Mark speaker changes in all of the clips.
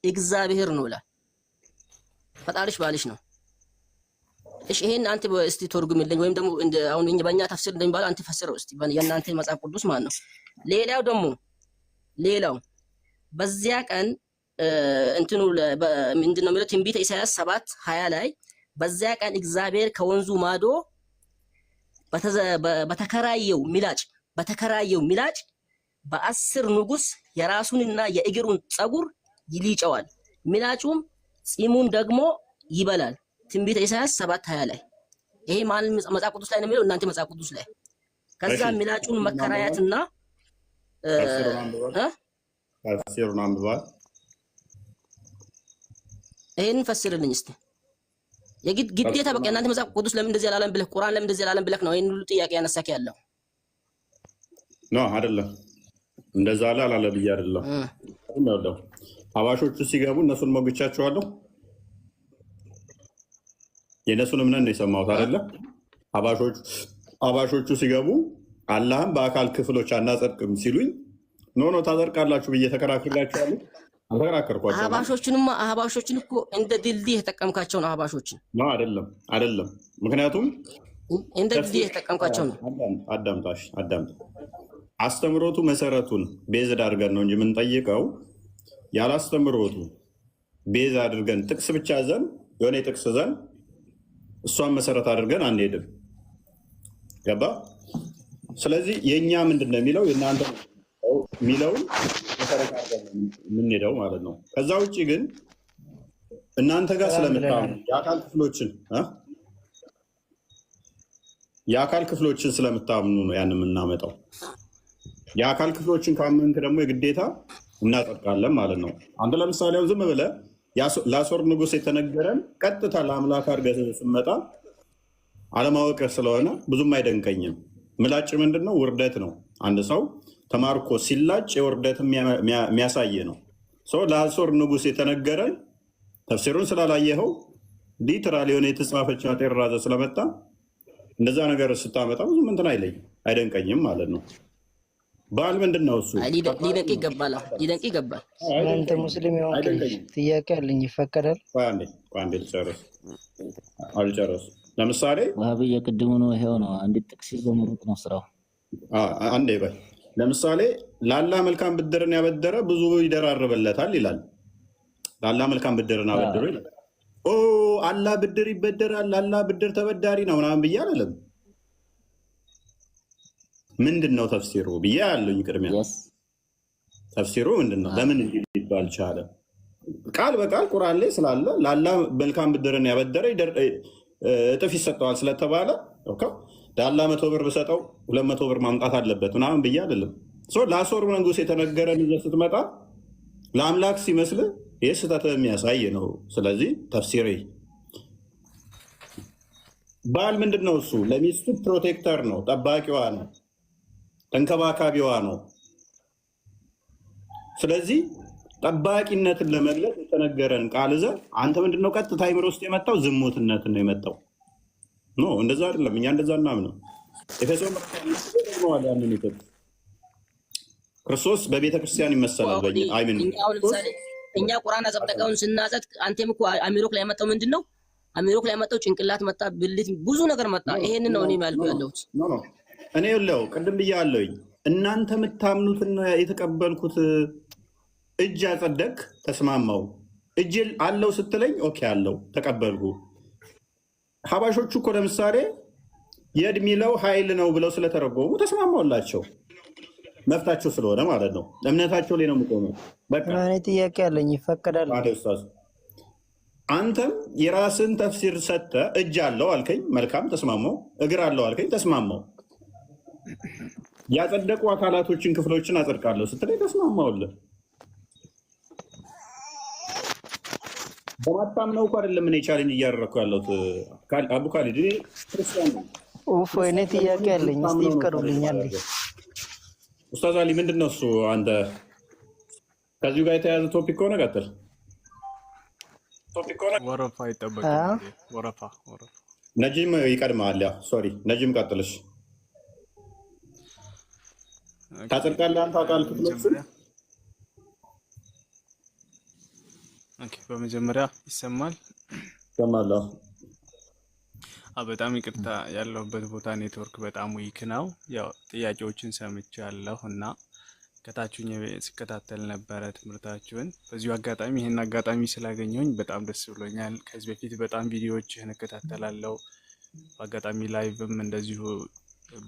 Speaker 1: እግዚአብሔር ነው ይላል። ፈጣሪሽ ባልሽ ነው። እሺ ይሄን አንተ እስቲ ተርጉምልኝ፣ ወይም ደግሞ አሁን በእኛ ተፍሲር እንደሚባለው አንተ ፈስረው እስቲ የእናንተ መጽሐፍ ቅዱስ ማለት ነው። ሌላው በዚያ ቀን እንትኑ ምንድነው የሚለው ትንቢተ ኢሳይያስ 7:20 ላይ በዚያ ቀን እግዚአብሔር ከወንዙ ማዶ በተከራየው ሚላጭ በ10 ንጉስ የራሱንና የእግሩን ጸጉር ይልጨዋል፣ ሚላጩም ጺሙን ደግሞ ይበላል። ትንቢተ ኢሳይያስ 7:20 ላይ ይሄ ማን መጽሐፍ ቅዱስ ላይ ነው የሚለው? እናንተ መጽሐፍ ቅዱስ ላይ። ከዛ ሚላጩን መከራያትና
Speaker 2: ተፍሲሩን አንብባል።
Speaker 1: ይሄን ፈስርልኝ እስቲ። ግዴታ በቃ እናንተ መጽሐፍ ቅዱስ ለምን እንደዚህ አላለም ብለህ ቁርአን ለምን እንደዚህ አላለም ብለህ ነው ይሄን ሁሉ ጥያቄ ያነሳክ ያለው?
Speaker 2: አይደለም እንደዛ አላለ ብዬ አይደለም። ሀባሾቹ ሲገቡ እነሱን ሞግቻቸዋለሁ። የእነሱን እምነት ነው የሰማሁት አይደለ? ሀባሾቹ ሲገቡ አላህም በአካል ክፍሎች አናጸድቅም ሲሉኝ ኖ ታጸድቃላችሁ ብዬ ተከራክሬላችኋለሁ። አልተከራከርኳቸውም።
Speaker 1: አህባሾችን እኮ እንደ ድልድይ የተጠቀምካቸው ነው። አህባሾችን
Speaker 2: አይደለም። ምክንያቱም
Speaker 1: እንደ ድልድይ የተጠቀምካቸው ነው።
Speaker 2: አዳምጣ። አስተምሮቱ መሰረቱን ቤዝድ አድርገን ነው እንጂ የምንጠይቀው ያላስተምሮቱ ቤዝ አድርገን ጥቅስ ብቻ ዘን የሆነ ጥቅስ ዘን እሷን መሰረት አድርገን አንሄድም። ገባ? ስለዚህ የእኛ ምንድን ነው የሚለው የእናንተ የሚለውን መሰረት አድርገን የምንሄደው ማለት ነው። ከዛ ውጭ ግን እናንተ ጋር ስለምታምኑ የአካል ክፍሎችን ስለምታምኑ ነው ያን የምናመጣው። የአካል ክፍሎችን ካመንክ ደግሞ የግዴታ እናጠቃለን ማለት ነው። አንተ ለምሳሌ ዝም ብለህ ለአሦር ንጉሥ የተነገረን ቀጥታ ለአምላክ አድርገህ ስመጣ አለማወቅ ስለሆነ ብዙም አይደንቀኝም። ምላጭ ምንድነው? ውርደት ነው። አንድ ሰው ተማርኮ ሲላጭ የውርደት የሚያሳይ ነው። ለአሦር ንጉሥ የተነገረን ተፍሲሩን ስላላየኸው ሊትራሊ የሆነ የተጻፈች ጤራዘ ስለመጣ እንደዛ ነገር ስታመጣ ብዙም እንትን አይደንቀኝም ማለት ነው። ባል ምንድን ነው እሱ?
Speaker 1: ሊደንቅ ይገባል።
Speaker 3: አንተ ሙስሊም የሆንክ ጥያቄ አለኝ፣ ይፈቀዳል?
Speaker 2: አንዴ አልጨረስ። ለምሳሌ
Speaker 4: ዋሃብ የቅድሙ ነው፣ ይሄው ነው። አንድ ጥቅስ ይዞ መሮጥ ነው ስራው።
Speaker 2: አንዴ በል። ለምሳሌ ለአላህ መልካም ብድርን ያበደረ ብዙ ይደራረበለታል ይላል። ለአላህ መልካም ብድርን አበድሮ ይላል። አላህ ብድር ይበደራል፣ አላህ ብድር ተበዳሪ ነው ምናምን ብዬ አላለም። ምንድን ነው ተፍሲሩ ብዬ ያለኝ ቅድሚያ ተፍሲሩ ምንድን ነው? ለምን እንዲህ ሊባል ቻለ? ቃል በቃል ቁርአን ላይ ስላለ ለአላህ መልካም ብድርን ያበደረ እጥፍ ይሰጠዋል ስለተባለ ለአላህ 100 ብር ብሰጠው 200 ብር ማምጣት አለበት ምናምን ብዬ አይደለም። ለአሦር ንጉሥ የተነገረን ይዘህ ስትመጣ ለአምላክ ሲመስል ይህ ስህተት የሚያሳይ ነው። ስለዚህ ተፍሲሬ ባል ምንድን ነው? እሱ ለሚስቱ ፕሮቴክተር ነው፣ ጠባቂዋ ነው፣ ተንከባካቢዋ ነው። ስለዚህ ጠባቂነትን ለመግለጽ የተነገረን ቃል ይዘህ አንተ ምንድነው ቀጥታ አይምሮ ውስጥ የመጣው? ዝሙትነትን ነው የመጣው። ኖ እንደዛ አይደለም። እኛ እንደዛ እናምነው። ኤፌሶን ያንን ይፈጥ ክርስቶስ በቤተ ክርስቲያን ይመሰላል።
Speaker 1: እኛ ቁርአን አጸደቀውን ስናጸድቅ አንተም እኮ አሚሮክ ላይ ያመጣው ምንድነው? አሚሮክ ላይ ያመጣው ጭንቅላት መጣ፣ ብልት፣ ብዙ ነገር መጣ። ይሄንን ነው እኔ ማለት ያለሁት።
Speaker 2: እኔ ይኸውልህ ቅድም ብያለሁኝ። እናንተ የምታምኑትን የተቀበልኩት እጅ አጸደቅ ተስማማው። እጅ አለው ስትለኝ ኦኬ አለው ተቀበልኩ። ሀባሾቹ እኮ ለምሳሌ የድ ሚለው ኃይል ነው ብለው ስለተረጎሙ ተስማማውላቸው። መፍታቸው ስለሆነ ማለት ነው። እምነታቸው ላይ ነው የምቆመው።
Speaker 3: እኔ ጥያቄ አለኝ፣ ይፈቀዳል?
Speaker 2: አንተም የራስን ተፍሲር ሰጥተህ እጅ አለው አልከኝ፣ መልካም ተስማማው። እግር አለው አልከኝ፣ ተስማማው። ያጸደቁ አካላቶችን ክፍሎችን አጸድቃለሁ ስትለኝ ተስማማውልህ። በማታምነው እኮ አይደለም እኔ ቻሌንጅ እያደረኩ ያለሁት። አቡ ካሊድ እኔ ክርስቲያን ነው።
Speaker 3: እኔ ጥያቄ አለኝ፣ እስቲ ይፍቀዱልኛል።
Speaker 2: ኡስታዝ አሊ ምንድን ነው እሱ? አንተ ከዚሁ ጋር የተያያዘ ቶፒክ ከሆነ ቀጥል።
Speaker 5: ወረፋ ይጠበቃል። ወረፋ
Speaker 2: ነጂም ይቀድማል። ያ ሶሪ ነጂም ቀጥልሽ። ታጸድቃለህ አንተ አካል ክፍሎችን
Speaker 5: ኦኬ በመጀመሪያ ይሰማል?
Speaker 2: ሰማለሁ።
Speaker 5: በጣም ይቅርታ ያለሁበት ቦታ ኔትወርክ በጣም ዊክ ነው። ያው ጥያቄዎችን ሰምቻለሁ እና ከታችሁኝ ሲከታተል ነበረ ትምህርታችሁን። በዚሁ አጋጣሚ ይሄን አጋጣሚ ስላገኘሁኝ በጣም ደስ ብሎኛል። ከዚህ በፊት በጣም ቪዲዮዎችህን እከታተላለሁ። በአጋጣሚ ላይቭም እንደዚሁ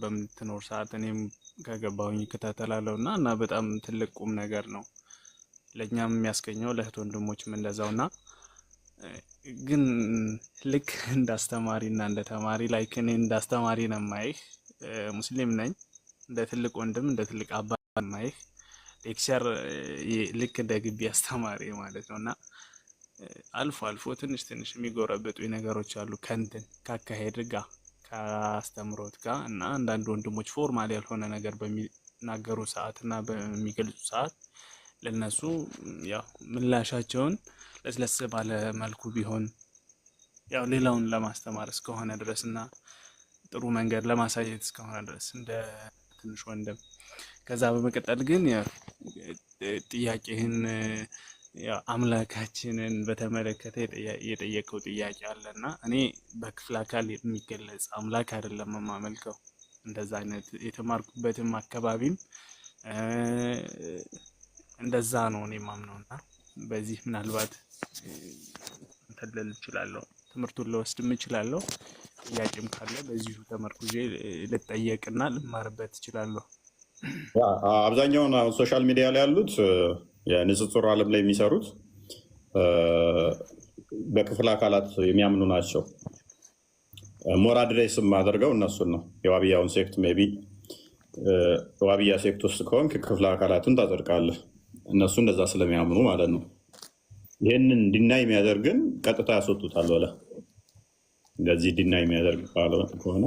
Speaker 5: በምትኖር ሰዓት እኔም ከገባሁኝ እከታተላለሁ እና በጣም ትልቅ ቁም ነገር ነው ለእኛም የሚያስገኘው ለእህት ወንድሞችም እንደዛውና ግን ልክ እንዳስተማሪ እና እንደ ተማሪ ላይክ እኔ እንዳስተማሪ ነው የማይህ ሙስሊም ነኝ። እንደ ትልቅ ወንድም እንደ ትልቅ አባት የማይህ ሌክቸር ልክ እንደ ግቢ አስተማሪ ማለት ነውና አልፎ አልፎ ትንሽ የሚጎረበጡ ነገሮች አሉ ከእንትን ካካሄድ ጋር ከአስተምሮት ጋር እና አንዳንድ ወንድሞች ፎርማል ያልሆነ ነገር በሚናገሩ ሰዓት እና በሚገልጹ ሰዓት ለነሱ ያው ምላሻቸውን ለስለስ ባለ መልኩ ቢሆን ያው ሌላውን ለማስተማር እስከሆነ ድረስ እና ጥሩ መንገድ ለማሳየት እስከሆነ ድረስ እንደ ትንሽ ወንድም። ከዛ በመቀጠል ግን ጥያቄህን ያው አምላካችንን በተመለከተ የጠየቀው ጥያቄ አለና እኔ በክፍለ አካል የሚገለጽ አምላክ አይደለም የማመልከው። እንደዛ አይነት የተማርኩበትም አካባቢም እንደዛ ነው እኔ የማምነውና በዚህ ምናልባት እንተልል እችላለሁ፣ ትምህርቱን ልወስድም እችላለሁ። ጥያቄም ካለ በዚሁ ተመርኩዤ ልጠየቅና ልማርበት እችላለሁ።
Speaker 2: አብዛኛውን ሶሻል ሚዲያ ላይ ያሉት የንጽጽር ዓለም ላይ የሚሰሩት በክፍለ አካላት የሚያምኑ ናቸው። ሞር አድሬስ የማደርገው እነሱን ነው። የዋብያውን ሴክት ሜይ ቢ ዋብያ ሴክት ውስጥ ከሆንክ ክፍለ አካላትን ታጸድቃለህ። እነሱ እንደዛ ስለሚያምኑ ማለት ነው። ይህንን ዲናይ የሚያደርግን ቀጥታ ያስወጡታል። በለ እንደዚህ ዲናይ የሚያደርግ ከሆነ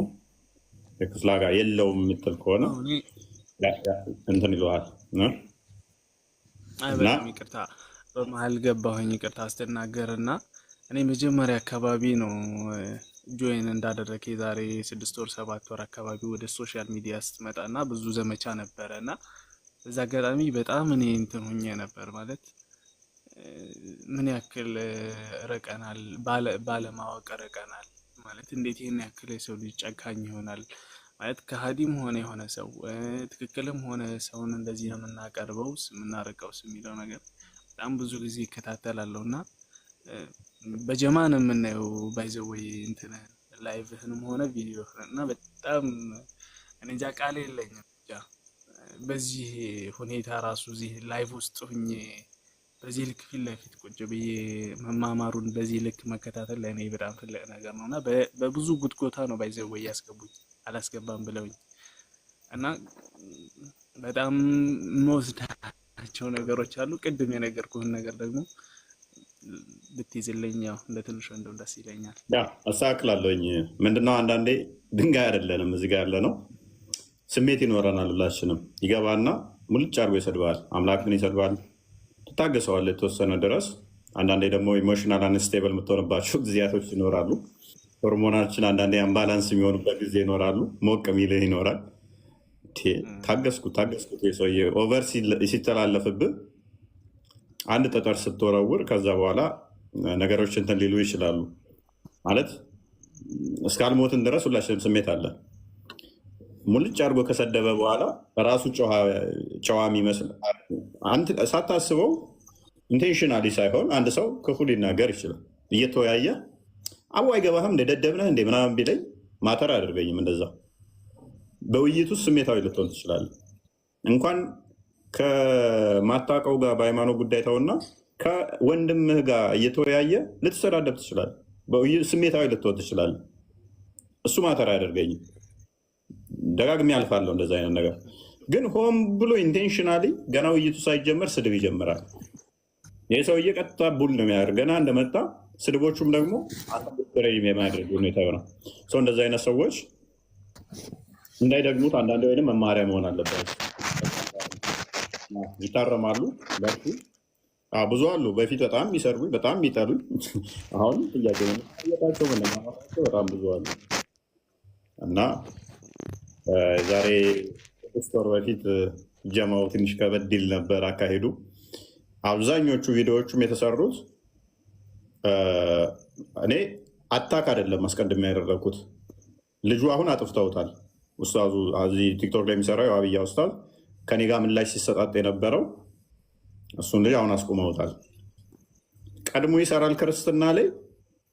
Speaker 2: የክፍለ ጋር የለውም የምትል ከሆነ እንትን ይለዋል።
Speaker 5: በጣም ይቅርታ በመሀል ገባሁኝ፣ ይቅርታ አስተናገር እና እኔ መጀመሪያ አካባቢ ነው ጆይን እንዳደረገ የዛሬ 6 ወር 7 ወር አካባቢ ወደ ሶሻል ሚዲያ ስትመጣ እና ብዙ ዘመቻ ነበረ እና በዛ አጋጣሚ በጣም እኔ እንትን ሆኜ ነበር ማለት ምን ያክል ረቀናል፣ ባለማወቅ ረቀናል ማለት እንዴት ይህን ያክል የሰው ልጅ ጨካኝ ይሆናል ማለት ከሃዲም ሆነ የሆነ ሰው ትክክልም ሆነ ሰውን እንደዚህ ነው የምናቀርበው የምናርቀው የሚለው ነገር በጣም ብዙ ጊዜ ይከታተላለሁ እና በጀማ ነው የምናየው ባይዘወይ እንትን ላይቭህንም ሆነ ቪዲዮ እና በጣም እኔ እንጃ ቃል የለኝም። በዚህ ሁኔታ ራሱ እዚህ ላይቭ ውስጥ ሁኜ በዚህ ልክ ፊት ለፊት ቁጭ ብዬ መማማሩን በዚህ ልክ መከታተል ለእኔ በጣም ትልቅ ነገር ነው እና በብዙ ጉትጎታ ነው ባይዘወይ ያስገቡኝ አላስገባም ብለውኝ እና በጣም መወስዳቸው ነገሮች አሉ። ቅድም የነገርኩህን ነገር ደግሞ ብትይዝልኝ ያው እንደ ትንሽ ወንድም ደስ ይለኛል።
Speaker 2: አስተካክላለሁኝ። ምንድነው አንዳንዴ ድንጋይ አይደለንም እዚህ ጋር ያለ ነው፣ ስሜት ይኖረናል። ሁላችንም ይገባና ሙልጭ አድርጎ ይሰድባል፣ አምላክን ይሰድባል። ትታገሰዋለህ የተወሰነ ድረስ። አንዳንዴ ደግሞ ኢሞሽናል አንስቴብል የምትሆንባቸው ጊዜያቶች ይኖራሉ። ሆርሞናችን አንዳንዴ አምባላንስ የሚሆኑበት ጊዜ ይኖራሉ። ሞቅ የሚልህ ይኖራል። ታገስኩት ሰውዬ ኦቨር ሲተላለፍብህ አንድ ጠጠር ስትወረውር ከዛ በኋላ ነገሮች እንትን ሊሉ ይችላሉ። ማለት እስካልሞትን ድረስ ሁላችንም ስሜት አለ። ሙልጭ አድርጎ ከሰደበ በኋላ ራሱ ጨዋ የሚመስል ሳታስበው ኢንቴንሽናሊ ሳይሆን አንድ ሰው ክፉ ሊናገር ይችላል። እየተወያየ አቡ አይገባህም እንደ ደደብነህ እንደ ምናምን ቢለኝ ማተር አያደርገኝም። እንደዛ በውይይቱ ስሜታዊ ልትሆን ትችላለህ። እንኳን ከማታውቀው ጋር በሃይማኖት ጉዳይ ተውና ከወንድምህ ጋር እየተወያየ ልትሰዳደብ ትችላለህ። በውይይቱ ስሜታዊ ልትሆን ትችላለህ። እሱ ማተር አያደርገኝም። ደጋግሜ አልፋለሁ እንደዛ አይነት ነገር። ግን ሆን ብሎ ኢንቴንሽናሊ ገና ውይይቱ ሳይጀመር ስድብ ይጀምራል። ይህ ሰውዬ ቀጥታ ቡል ነው የሚያደርግ ገና እንደመጣ ስድቦቹም ደግሞ የማያደርግ ሁኔታ ይሆናል። ሰው እንደዚህ አይነት ሰዎች እንዳይደግሙት አንዳንድ ወይም መማሪያ መሆን አለበት። ይታረማሉ። በርቱ። ብዙ አሉ በፊት በጣም የሚሰርቡኝ በጣም የሚጠሉኝ፣ አሁን ጥያቄቸው ምንማራቸው በጣም ብዙ አሉ እና ዛሬ 6 ወር በፊት ጀማው ትንሽ ከበድ ይል ነበር አካሄዱ። አብዛኞቹ ቪዲዮዎቹም የተሰሩት እኔ አታክ አይደለም አስቀድሜ ያደረኩት። ልጁ አሁን አጥፍተውታል። ኡስታዙ እዚህ ቲክቶክ ላይ የሚሰራው የዋብያ ኡስታዝ ከኔ ጋር ምላሽ ሲሰጣጥ የነበረው እሱን ልጅ አሁን አስቁመውታል። ቀድሞ ይሰራል ክርስትና ላይ፣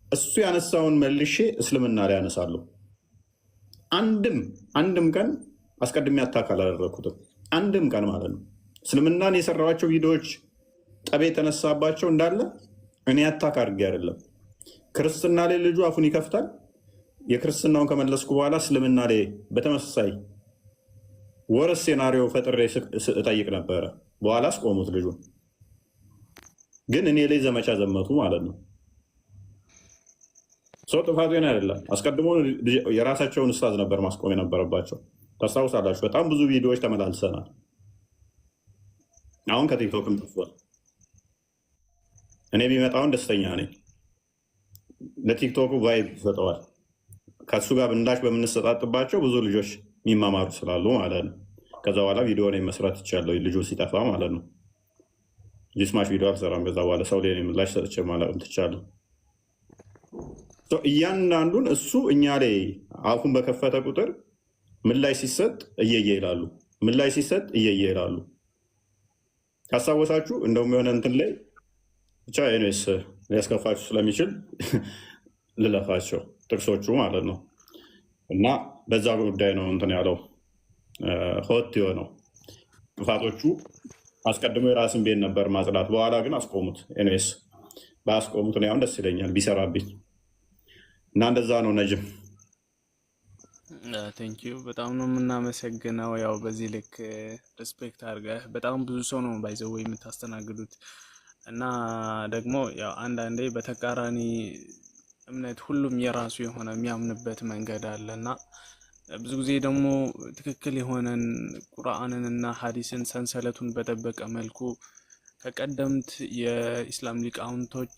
Speaker 2: እሱ ያነሳውን መልሼ እስልምና ላይ ያነሳለሁ። አንድም ቀን አስቀድሜ አታክ አላደረኩትም። አንድም ቀን ማለት ነው። እስልምናን የሰራኋቸው ቪዲዮዎች ጠቤ የተነሳባቸው እንዳለ እኔ አታክ አድርጌ አይደለም። ክርስትና ላይ ልጁ አፉን ይከፍታል። የክርስትናውን ከመለስኩ በኋላ እስልምና ላይ በተመሳሳይ ወረስ ሴናሪዮ ፈጥሬ እጠይቅ ነበረ። በኋላ አስቆሙት። ልጁ ግን እኔ ላይ ዘመቻ ዘመቱ ማለት ነው። ሰው ጥፋቴን አይደለም። አስቀድሞ የራሳቸውን ኡስታዝ ነበር ማስቆም የነበረባቸው። ታስታውሳላችሁ? በጣም ብዙ ቪዲዮዎች ተመላልሰናል። አሁን ከቲክቶክም ጠፍቷል። እኔ ቢመጣውን ደስተኛ ነኝ። ለቲክቶኩ ቫይብ ይሰጠዋል። ከሱ ጋር ብንዳሽ በምንሰጣጥባቸው ብዙ ልጆች የሚማማሩ ስላሉ ማለት ነው። ከዛ በኋላ ቪዲዮ ላይ መስራት ይቻላል። ልጁ ሲጠፋ ማለት ነው። ጂስማሽ ቪዲዮ አልሰራም። ከዛ በኋላ ሰው ላይ ምላሽ ሰጥቼ ማለት ትቻለሁ። እያንዳንዱን እሱ እኛ ላይ አፉን በከፈተ ቁጥር ምላሽ ሲሰጥ እየየ ይላሉ። ምላሽ ሲሰጥ እየየ ይላሉ። ካስታወሳችሁ እንደውም የሆነ እንትን ላይ ብቻ ኔስ ሊያስከፋችሁ ስለሚችል ልለፋቸው ጥቅሶቹ ማለት ነው። እና በዛ ጉዳይ ነው እንትን ያለው ሆት የሆነው ጥፋቶቹ አስቀድሞ የራስን ቤት ነበር ማጽዳት። በኋላ ግን አስቆሙት። ኔስ በአስቆሙት ነው። ያሁን ደስ ይለኛል ቢሰራብኝ እና እንደዛ ነው። ነጅም
Speaker 5: ቴንኪዩ በጣም ነው የምናመሰግነው። ያው በዚህ ልክ ሪስፔክት አድርገህ በጣም ብዙ ሰው ነው ባይዘው የምታስተናግዱት እና ደግሞ ያው አንዳንዴ በተቃራኒ እምነት ሁሉም የራሱ የሆነ የሚያምንበት መንገድ አለና ብዙ ጊዜ ደግሞ ትክክል የሆነን ቁርአንን እና ሐዲስን ሰንሰለቱን በጠበቀ መልኩ ከቀደምት የኢስላም ሊቃውንቶች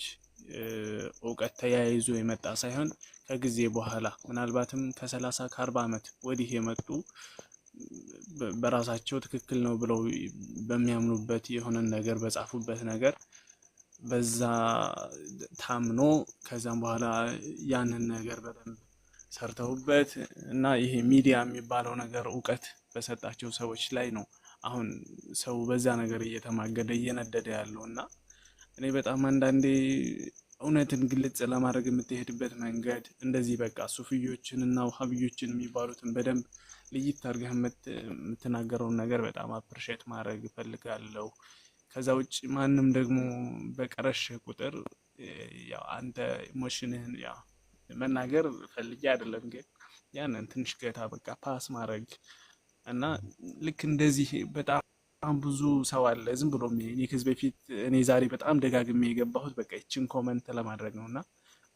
Speaker 5: እውቀት ተያይዞ የመጣ ሳይሆን ከጊዜ በኋላ ምናልባትም ከ30 ከ40 ዓመት ወዲህ የመጡ በራሳቸው ትክክል ነው ብለው በሚያምኑበት የሆነን ነገር በጻፉበት ነገር በዛ ታምኖ ከዛም በኋላ ያንን ነገር በደንብ ሰርተውበት እና ይሄ ሚዲያ የሚባለው ነገር እውቀት በሰጣቸው ሰዎች ላይ ነው አሁን ሰው በዛ ነገር እየተማገደ እየነደደ ያለው። እና እኔ በጣም አንዳንዴ እውነትን ግልጽ ለማድረግ የምትሄድበት መንገድ እንደዚህ በቃ ሱፍዮችን እና ውሃብዮችን የሚባሉትን በደንብ ልይት አድርገህ የምትናገረውን ነገር በጣም አፕሪሼት ማድረግ እፈልጋለሁ። ከዛ ውጭ ማንም ደግሞ በቀረሽ ቁጥር ያው አንተ ኢሞሽንህን ያው መናገር ፈልጌ አይደለም፣ ግን ያንን ትንሽ ገታ በቃ ፓስ ማድረግ እና ልክ እንደዚህ በጣም ብዙ ሰው አለ ዝም ብሎ እኔ ከዚህ በፊት እኔ ዛሬ በጣም ደጋግሜ የገባሁት በቃ ይችን ኮመንት ለማድረግ ነው። እና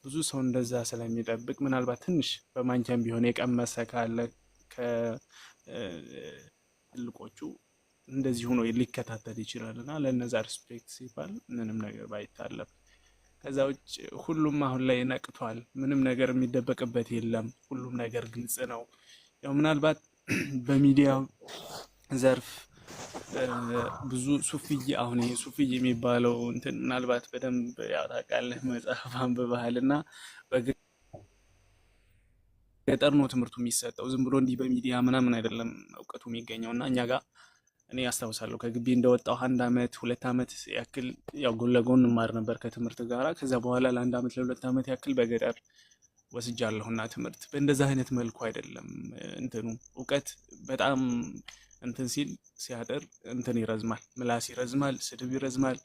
Speaker 5: ብዙ ሰው እንደዛ ስለሚጠብቅ ምናልባት ትንሽ በማንቻም ቢሆን የቀመሰ ካለ ከትልቆቹ እንደዚህ ሆኖ ሊከታተል ይችላል። እና ለነዛ ሪስፔክት ሲባል ምንም ነገር ባይታለፍ። ከዛ ውጭ ሁሉም አሁን ላይ ነቅቷል። ምንም ነገር የሚደበቅበት የለም። ሁሉም ነገር ግልጽ ነው። ያው ምናልባት በሚዲያው ዘርፍ ብዙ ሱፍዬ አሁን ይሄ ሱፍዬ የሚባለው እንትን ምናልባት በደንብ ያው ታውቃለህ መጽሐፍ አንብበሃል እና በገጠር ነው ትምህርቱ የሚሰጠው። ዝም ብሎ እንዲህ በሚዲያ ምናምን አይደለም እውቀቱ የሚገኘው። እና እኛ ጋር እኔ አስታውሳለሁ ከግቢ እንደወጣሁ 1 ዓመት 2 ዓመት ያክል ያው ጎን ለጎን እንማር ነበር ከትምህርት ጋራ። ከዛ በኋላ ለ1 ዓመት ለ2 ዓመት ያክል በገጠር ወስጃለሁና ትምህርት በእንደዛ አይነት መልኩ አይደለም እንትኑ እውቀት በጣም እንትን ሲል ሲያጠር እንትን ይረዝማል፣ ምላስ ይረዝማል፣ ስድብ ይረዝማል፣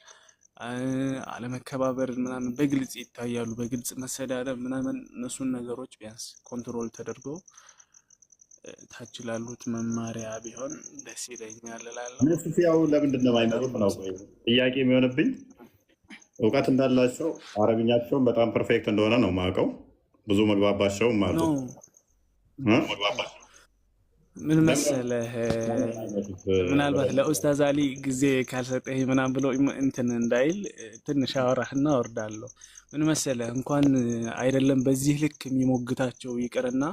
Speaker 5: አለመከባበር ምናምን በግልጽ ይታያሉ። በግልጽ መሰዳደብ ምናምን እነሱን ነገሮች ቢያንስ ኮንትሮል ተደርጎ ታች ላሉት መማሪያ ቢሆን ደስ ይለኛል እላለሁ።
Speaker 2: ያው ለምንድን ነው የማይመጡት ነው ጥያቄ የሚሆንብኝ። እውቀት እንዳላቸው አረብኛቸውም በጣም ፐርፌክት እንደሆነ ነው የማውቀው። ብዙ መግባባቸውም አሉ።
Speaker 5: ምን መሰለህ ምናልባት ለኡስታዝ አሊ ጊዜ ካልሰጠህ ምናምን ብሎ እንትን እንዳይል ትንሽ አወራህና ወርዳለሁ። ምን መሰለህ እንኳን አይደለም በዚህ ልክ የሚሞግታቸው ይቅርና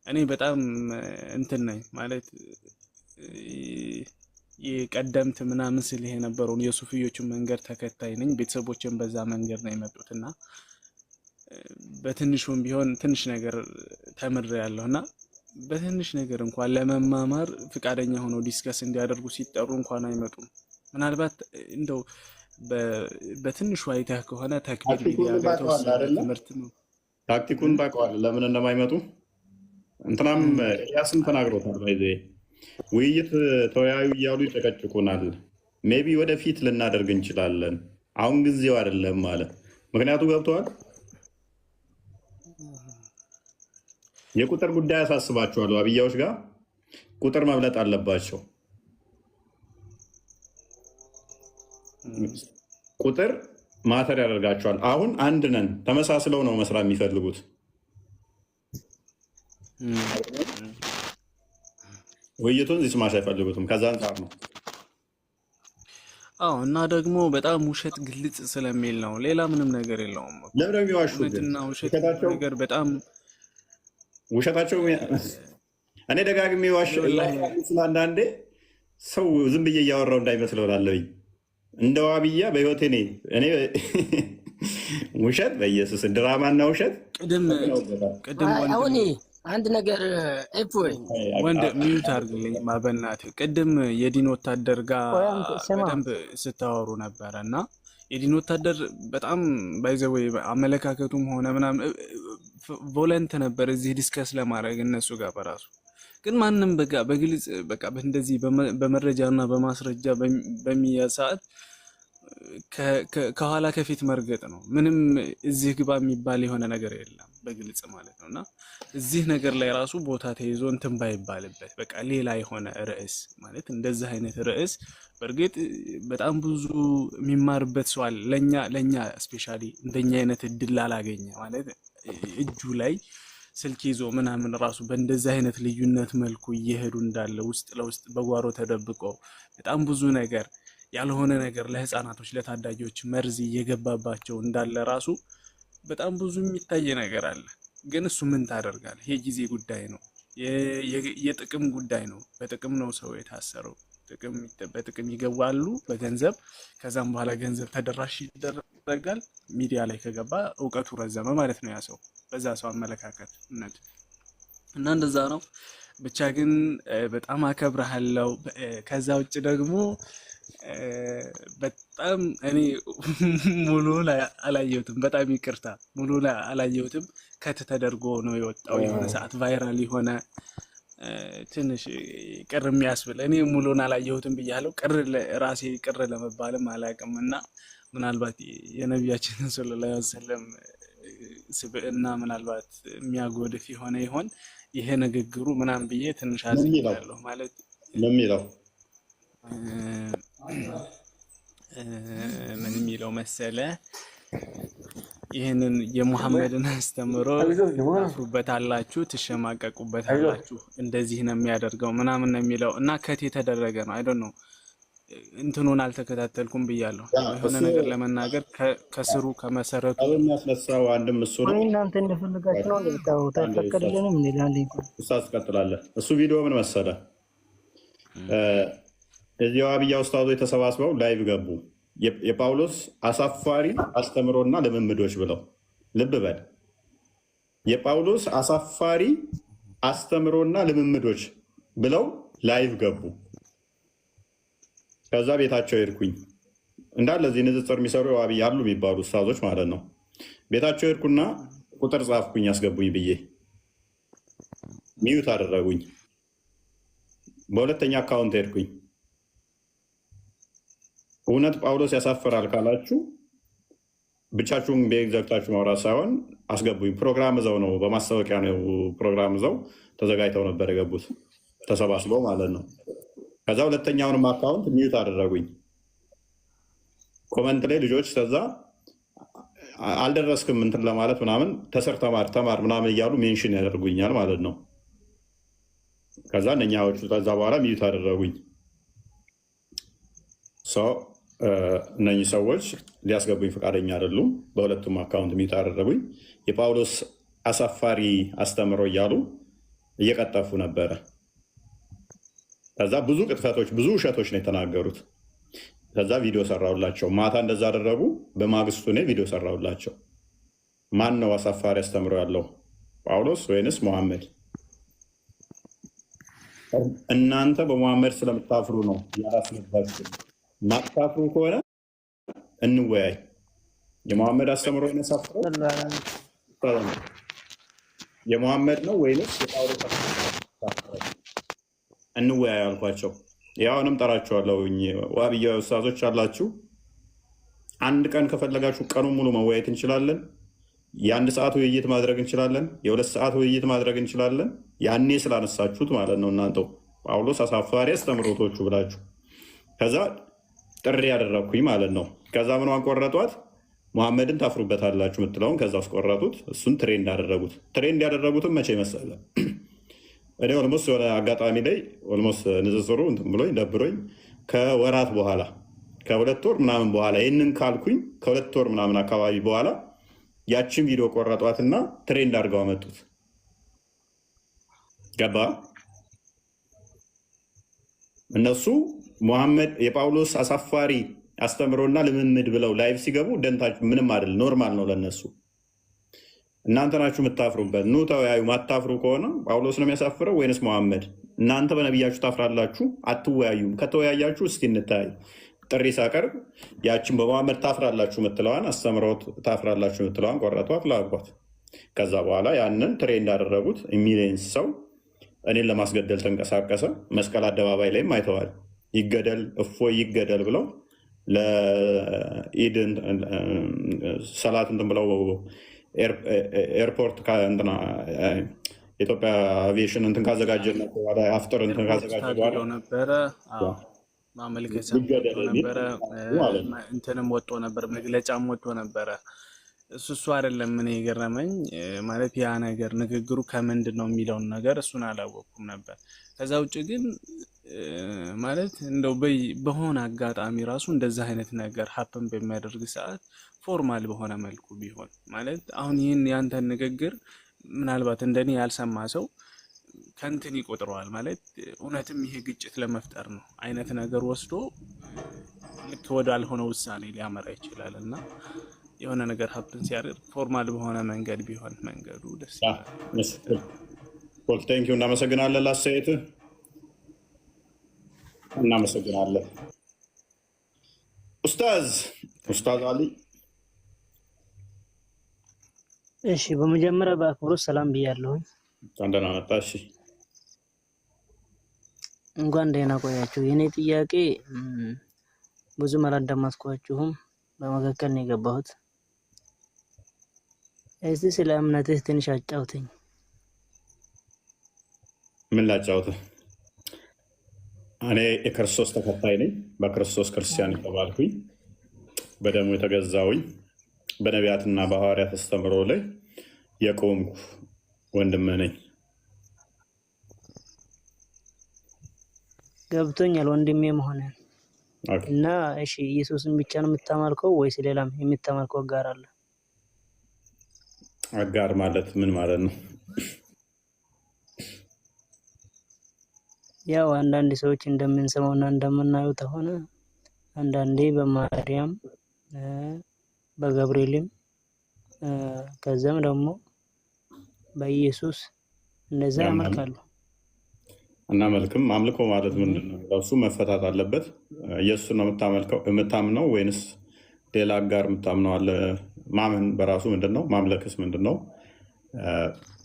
Speaker 5: እኔ በጣም እንትን ነኝ ማለት የቀደምት ምናምን ስልህ የነበረውን የሱፊዮቹን መንገድ ተከታይ ነኝ። ቤተሰቦችን በዛ መንገድ ነው የመጡትና በትንሹም ቢሆን ትንሽ ነገር ተምሬያለሁና በትንሽ ነገር እንኳን ለመማማር ፍቃደኛ ሆነው ዲስከስ እንዲያደርጉ ሲጠሩ እንኳን አይመጡም። ምናልባት እንደው በትንሹ አይተህ ከሆነ ተክቢር ቢያገ ትምህርት ነው።
Speaker 2: ታክቲኩን ታውቀዋለህ ለምን እንደማይመጡ? እንትናም ያስም ተናግሮታል። ባይዘ ውይይት ተወያዩ እያሉ ይጨቀጭቁናል። ሜቢ ወደፊት ልናደርግ እንችላለን፣ አሁን ጊዜው አይደለም ማለት ምክንያቱ ገብተዋል። የቁጥር ጉዳይ ያሳስባቸዋል። አብያዎች ጋር ቁጥር መብለጥ አለባቸው። ቁጥር ማተር ያደርጋቸዋል። አሁን አንድ ነን፣ ተመሳስለው ነው መስራት የሚፈልጉት። ውይይቱን ዚስማሽ አይፈልጉትም። ከዛ አንጻር ነው።
Speaker 5: አዎ እና ደግሞ በጣም ውሸት ግልጽ ስለሚል ነው። ሌላ ምንም ነገር የለውም።
Speaker 2: ለምን የሚዋሹት
Speaker 5: ውሸት ነገር በጣም
Speaker 2: ውሸታቸው እኔ ደጋግሜ ዋሽ አንዳንዴ ሰው ዝም ብዬ እያወራው እንዳይመስለው ላለኝ እንደ ዋብያ በህይወቴ እኔ ውሸት በኢየሱስ ድራማና ውሸት
Speaker 1: ቅድም አሁን አንድ ነገር
Speaker 5: ወንድ ሚዩት አድርግልኝ ማበናት ቅድም የዲን ወታደር ጋር በደንብ ስታወሩ ነበረ እና የዲን ወታደር በጣም ባይዘው አመለካከቱም ሆነ ምናምን ቮለንት ነበር እዚህ ዲስከስ ለማድረግ እነሱ ጋር በራሱ ግን ማንም በግልጽ በቃ እንደዚህ በመረጃና በማስረጃ በሚያዝ ሰዓት ከኋላ ከፊት መርገጥ ነው። ምንም እዚህ ግባ የሚባል የሆነ ነገር የለም በግልጽ ማለት ነውና እዚህ ነገር ላይ ራሱ ቦታ ተይዞ እንትን ባይባልበት በቃ ሌላ የሆነ ርዕስ ማለት እንደዚህ አይነት ርዕስ በርግጥ በጣም ብዙ የሚማርበት ሰው አለ። ለኛ ስፔሻሊ እንደኛ አይነት እድል አላገኘ ማለት እጁ ላይ ስልክ ይዞ ምናምን ራሱ በእንደዚህ አይነት ልዩነት መልኩ እየሄዱ እንዳለ ውስጥ ለውስጥ በጓሮ ተደብቀው በጣም ብዙ ነገር ያልሆነ ነገር ለህፃናቶች ለታዳጊዎች መርዝ እየገባባቸው እንዳለ ራሱ በጣም ብዙ የሚታይ ነገር አለ። ግን እሱ ምን ታደርጋለህ? የጊዜ ጉዳይ ነው፣ የጥቅም ጉዳይ ነው። በጥቅም ነው ሰው የታሰረው። በጥቅም ይገባሉ በገንዘብ ከዛም በኋላ ገንዘብ ተደራሽ ይደረጋል። ሚዲያ ላይ ከገባ እውቀቱ ረዘመ ማለት ነው ያ ሰው በዛ ሰው አመለካከት እና እንደዛ ነው። ብቻ ግን በጣም አከብረሃለሁ። ከዛ ውጭ ደግሞ በጣም እኔ ሙሉ ላይ አላየሁትም። በጣም ይቅርታ ሙሉ ላይ አላየሁትም። ከት ተደርጎ ነው የወጣው የሆነ ሰዓት ቫይራል የሆነ ትንሽ ቅር የሚያስብል እኔ ሙሉን አላየሁትም ብያለሁ። ራሴ ቅር ለመባልም አላውቅም እና ምናልባት የነቢያችንን ሰለላሁ ዐለይሂ ወሰለም ስብዕና ምናልባት የሚያጎድፍ ይሆን ይሄ ንግግሩ ምናምን ብዬ ትንሽ አዝኛለሁ። ማለት ምን የሚለው መሰለ ይህንን የሙሐመድን አስተምሮ ታፍሩበታላችሁ፣ ትሸማቀቁበታላችሁ፣ እንደዚህ ነው የሚያደርገው ምናምን ነው የሚለው እና ከት የተደረገ ነው። አይ ዶንት ኖ እንትኑን አልተከታተልኩም ብያለሁ። የሆነ ነገር ለመናገር ከስሩ ከመሰረቱ
Speaker 2: የሚያስነሳው አንድም እሱ ነው።
Speaker 3: እናንተ እንደፈለጋችሁ ነው ለታው ተፈቀደልንም እንላለን እኮ
Speaker 2: ተስቀጥላለን። እሱ ቪዲዮ ምን መሰለ እዚህ ዋብያ ኡስታዞች የተሰባስበው ላይቭ ገቡ። የጳውሎስ አሳፋሪ አስተምሮና ልምምዶች ብለው ልብ በል የጳውሎስ አሳፋሪ አስተምሮና ልምምዶች ብለው ላይቭ ገቡ። ከዛ ቤታቸው ሄድኩኝ። እንዳለ እዚህ ንጽጽር የሚሰሩ ዋብያ ያሉ የሚባሉ ኡስታዞች ማለት ነው። ቤታቸው ሄድኩና ቁጥር ጻፍኩኝ ያስገቡኝ ብዬ ሚዩት አደረጉኝ። በሁለተኛ አካውንት ሄድኩኝ። እውነት ጳውሎስ ያሳፍራል ካላችሁ ብቻችሁን ቤት ዘግታችሁ ማውራት ሳይሆን አስገቡኝ። ፕሮግራም እዛው ነው፣ በማስታወቂያ ነው ፕሮግራም እዛው ተዘጋጅተው ነበር የገቡት ተሰባስበው ማለት ነው። ከዛ ሁለተኛውንም አካውንት ሚዩት አደረጉኝ። ኮመንት ላይ ልጆች ከዛ አልደረስክም እንትን ለማለት ምናምን ተስር ተማር ምናምን እያሉ ሜንሽን ያደርጉኛል ማለት ነው። ከዛ እነኛዎቹ ከዛ በኋላ ሚዩት አደረጉኝ። እነኚህ ሰዎች ሊያስገቡኝ ፈቃደኛ አይደሉም። በሁለቱም አካውንት ሚዩት አደረጉኝ። የጳውሎስ አሳፋሪ አስተምሮ እያሉ እየቀጠፉ ነበረ። ከዛ ብዙ ቅጥፈቶች ብዙ ውሸቶች ነው የተናገሩት። ከዛ ቪዲዮ ሰራውላቸው። ማታ እንደዛ አደረጉ። በማግስቱ እኔ ቪዲዮ ሰራውላቸው። ማን ነው አሳፋሪ አስተምሮ ያለው ጳውሎስ ወይንስ መሐመድ? እናንተ በመሐመድ ስለምታፍሩ ነው ያላስነባችሁ። ማታፍሩ ከሆነ እንወያይ። የመሐመድ አስተምሮ የነሳፍረው የመሐመድ ነው ወይንስ የጳውሎስ አስተምሮ? እንወያይ አልኳቸው። ያውንም ጠራችኋለሁ። ዋብያ ኡስታዞች አላችሁ። አንድ ቀን ከፈለጋችሁ ቀኑን ሙሉ መወያየት እንችላለን። የ1 ሰዓት ውይይት ማድረግ እንችላለን። የ2 ሰዓት ውይይት ማድረግ እንችላለን። ያኔ ስላነሳችሁት ማለት ነው እናንተው ጳውሎስ አሳፋሪ አስተምሮቶቹ ብላችሁ ከዛ ጥሪ ያደረግኩኝ ማለት ነው። ከዛ ምኗን ቆረጧት? መሐመድን ታፍሩበታላችሁ የምትለውን ከዛ አስቆረጡት። እሱን ትሬንድ ያደረጉት። ትሬንድ ያደረጉትም መቼ መሰለ? እኔ ኦልሞስት የሆነ አጋጣሚ ላይ ኦልሞስት ንጽጽሩ እንትን ብሎኝ ደብሮኝ ከወራት በኋላ ከ2 ወር ምናምን በኋላ ይህንን ካልኩኝ ከ2 ወር ምናምን አካባቢ በኋላ ያችን ቪዲዮ ቆረጧትና ትሬንድ አድርገው አመጡት። ገባ? እነሱ መሐመድ የጳውሎስ አሳፋሪ አስተምሮና ልምምድ ብለው ላይቭ ሲገቡ ደንታችሁ ምንም አይደል፣ ኖርማል ነው ለነሱ። እናንተ ናችሁ የምታፍሩበት። ኑ ተወያዩ። ማታፍሩ ከሆነ ጳውሎስ ነው የሚያሳፍረው ወይንስ መሐመድ? እናንተ በነቢያችሁ ታፍራላችሁ? አትወያዩም? ከተወያያችሁ እስቲ እንታያዩ። ጥሪ ሳቀርብ ያችን በመሐመድ ታፍራላችሁ የምትለዋን አስተምሮት ታፍራላችሁ የምትለዋን ቆረጧት፣ ላኳት። ከዛ በኋላ ያንን ትሬንድ ያደረጉት ሚሊየንስ ሰው እኔን ለማስገደል ተንቀሳቀሰ። መስቀል አደባባይ ላይም አይተዋል። ይገደል እፎይ ይገደል ብለው ለኢድ ሰላት እንትን ብለው ኤርፖርት ኢትዮጵያ አቪዬሽን እንትን ካዘጋጀ አፍጥር እንትን ካዘጋጀ በኋላ
Speaker 5: ነበረ ማመልከቻ ነበረ፣ እንትንም ወጥቶ ነበር፣ መግለጫም ወጥቶ ነበረ። እሱ አይደለም ምን የገረመኝ ማለት ያ ነገር ንግግሩ ከምንድን ነው የሚለውን ነገር እሱን አላወቅኩም ነበር። ከዛ ውጭ ግን ማለት እንደው በሆነ አጋጣሚ ራሱ እንደዛ አይነት ነገር ሀፕን በሚያደርግ ሰዓት ፎርማል በሆነ መልኩ ቢሆን ማለት አሁን ይህን ያንተን ንግግር ምናልባት እንደኔ ያልሰማ ሰው ከንትን ይቆጥረዋል ማለት እውነትም ይሄ ግጭት ለመፍጠር ነው አይነት ነገር ወስዶ ልክ ወዳልሆነ ውሳኔ ሊያመራ ይችላል። እና የሆነ ነገር ሀፕን ሲያደርግ ፎርማል በሆነ መንገድ ቢሆን መንገዱ ደስ ይላል።
Speaker 2: ቴንኪው። እናመሰግናለን። ላስተያየት እናመሰግናለን። ኡስታዝ አሊ።
Speaker 3: እሺ፣ በመጀመሪያ በአክብሮት ሰላም ብያለሁኝ።
Speaker 2: እንደና መጣ። እሺ፣
Speaker 3: እንኳን ደህና ቆያችሁ። የኔ ጥያቄ ብዙም አላዳመጥኳችሁም፣ በመካከል ነው የገባሁት። እስቲ ስለ እምነትህ ትንሽ አጫውተኝ።
Speaker 2: ምን ላጫውትህ? እኔ የክርስቶስ ተከታይ ነኝ። በክርስቶስ ክርስቲያን የተባልኩኝ በደሙ የተገዛውኝ በነቢያትና በሐዋርያት አስተምሮ ላይ የቆምኩ ወንድም ነኝ።
Speaker 3: ገብቶኛል ወንድሜ መሆንህን እና እሺ፣ ኢየሱስን ብቻ ነው የምታመልከው ወይስ ሌላም የምታመልከው አጋር አለ?
Speaker 2: አጋር ማለት ምን ማለት ነው?
Speaker 3: ያው አንዳንድ ሰዎች እንደምንሰማውና እንደምናየው ከሆነ አንዳንዴ በማርያም በገብርኤልም ከዛም ደግሞ በኢየሱስ እንደዛ ያመልካሉ።
Speaker 2: እና መልክም አምልኮ ማለት ምንድን ነው? ለሱ መፈታት አለበት። ኢየሱስ ነው የምታምነው ወይንስ ሌላ አጋር የምታምነው አለ? ማመን በራሱ ምንድን ነው? ማምለክስ ምንድን ነው?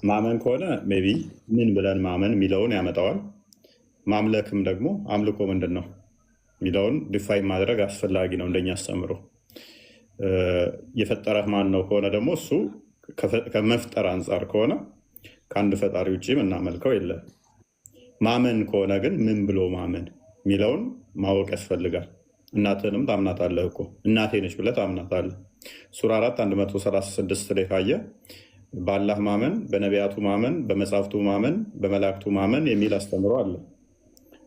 Speaker 2: ማመን ከሆነ ሜይ ቢ ምን ብለን ማመን የሚለውን ያመጣዋል። ማምለክም ደግሞ አምልኮ ምንድን ነው የሚለውን ዲፋይን ማድረግ አስፈላጊ ነው እንደኛ አስተምሮ። የፈጠረህ ማን ነው ከሆነ ደግሞ እሱ ከመፍጠር አንጻር ከሆነ ከአንድ ፈጣሪ ውጭ የምናመልከው የለም። ማመን ከሆነ ግን ምን ብሎ ማመን የሚለውን ማወቅ ያስፈልጋል። እናትህንም ታምናታለህ እኮ እናቴ ነች ብለህ ታምናታለህ። ሱራ 4 136 ላይ ካየ በአላህ ማመን፣ በነቢያቱ ማመን፣ በመጽሐፍቱ ማመን፣ በመላእክቱ ማመን የሚል አስተምሮ አለ።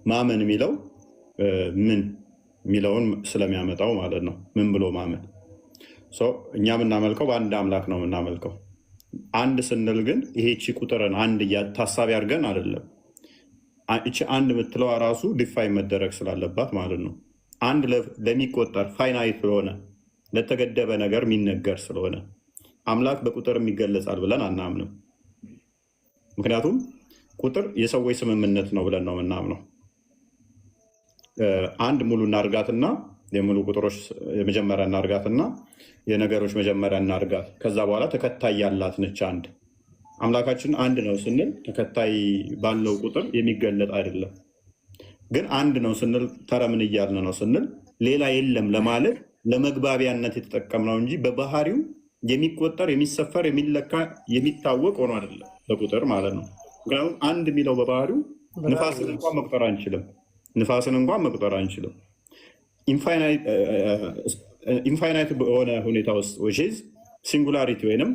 Speaker 2: ማመን የሚለው ምን የሚለውን ስለሚያመጣው ማለት ነው። ምን ብሎ ማመን። እኛ የምናመልከው በአንድ አምላክ ነው የምናመልከው። አንድ ስንል ግን ይሄቺ ቁጥርን አንድ ታሳቢ አድርገን አይደለም። እቺ አንድ የምትለዋ ራሱ ዲፋይን መደረግ ስላለባት ማለት ነው። አንድ ለሚቆጠር ፋይናይት ስለሆነ ለተገደበ ነገር የሚነገር ስለሆነ አምላክ በቁጥር የሚገለጻል ብለን አናምንም። ምክንያቱም ቁጥር የሰዎች ስምምነት ነው ብለን ነው የምናምነው። አንድ ሙሉ እናርጋትና የሙሉ ቁጥሮች የመጀመሪያ እናርጋትና የነገሮች መጀመሪያ እናርጋት፣ ከዛ በኋላ ተከታይ ያላት ነች አንድ። አምላካችን አንድ ነው ስንል ተከታይ ባለው ቁጥር የሚገለጥ አይደለም። ግን አንድ ነው ስንል ተረምን እያልን ነው ስንል ሌላ የለም ለማለት ለመግባቢያነት የተጠቀምነው እንጂ በባህሪው የሚቆጠር የሚሰፈር የሚለካ የሚታወቅ ሆኖ አይደለም በቁጥር ማለት ነው። ምክንያቱም አንድ የሚለው በባህሪው ንፋስን እንኳን መቁጠር አንችልም። ኢንፋይናይት በሆነ ሁኔታ ውስጥ ሲንጉላሪቲ ወይንም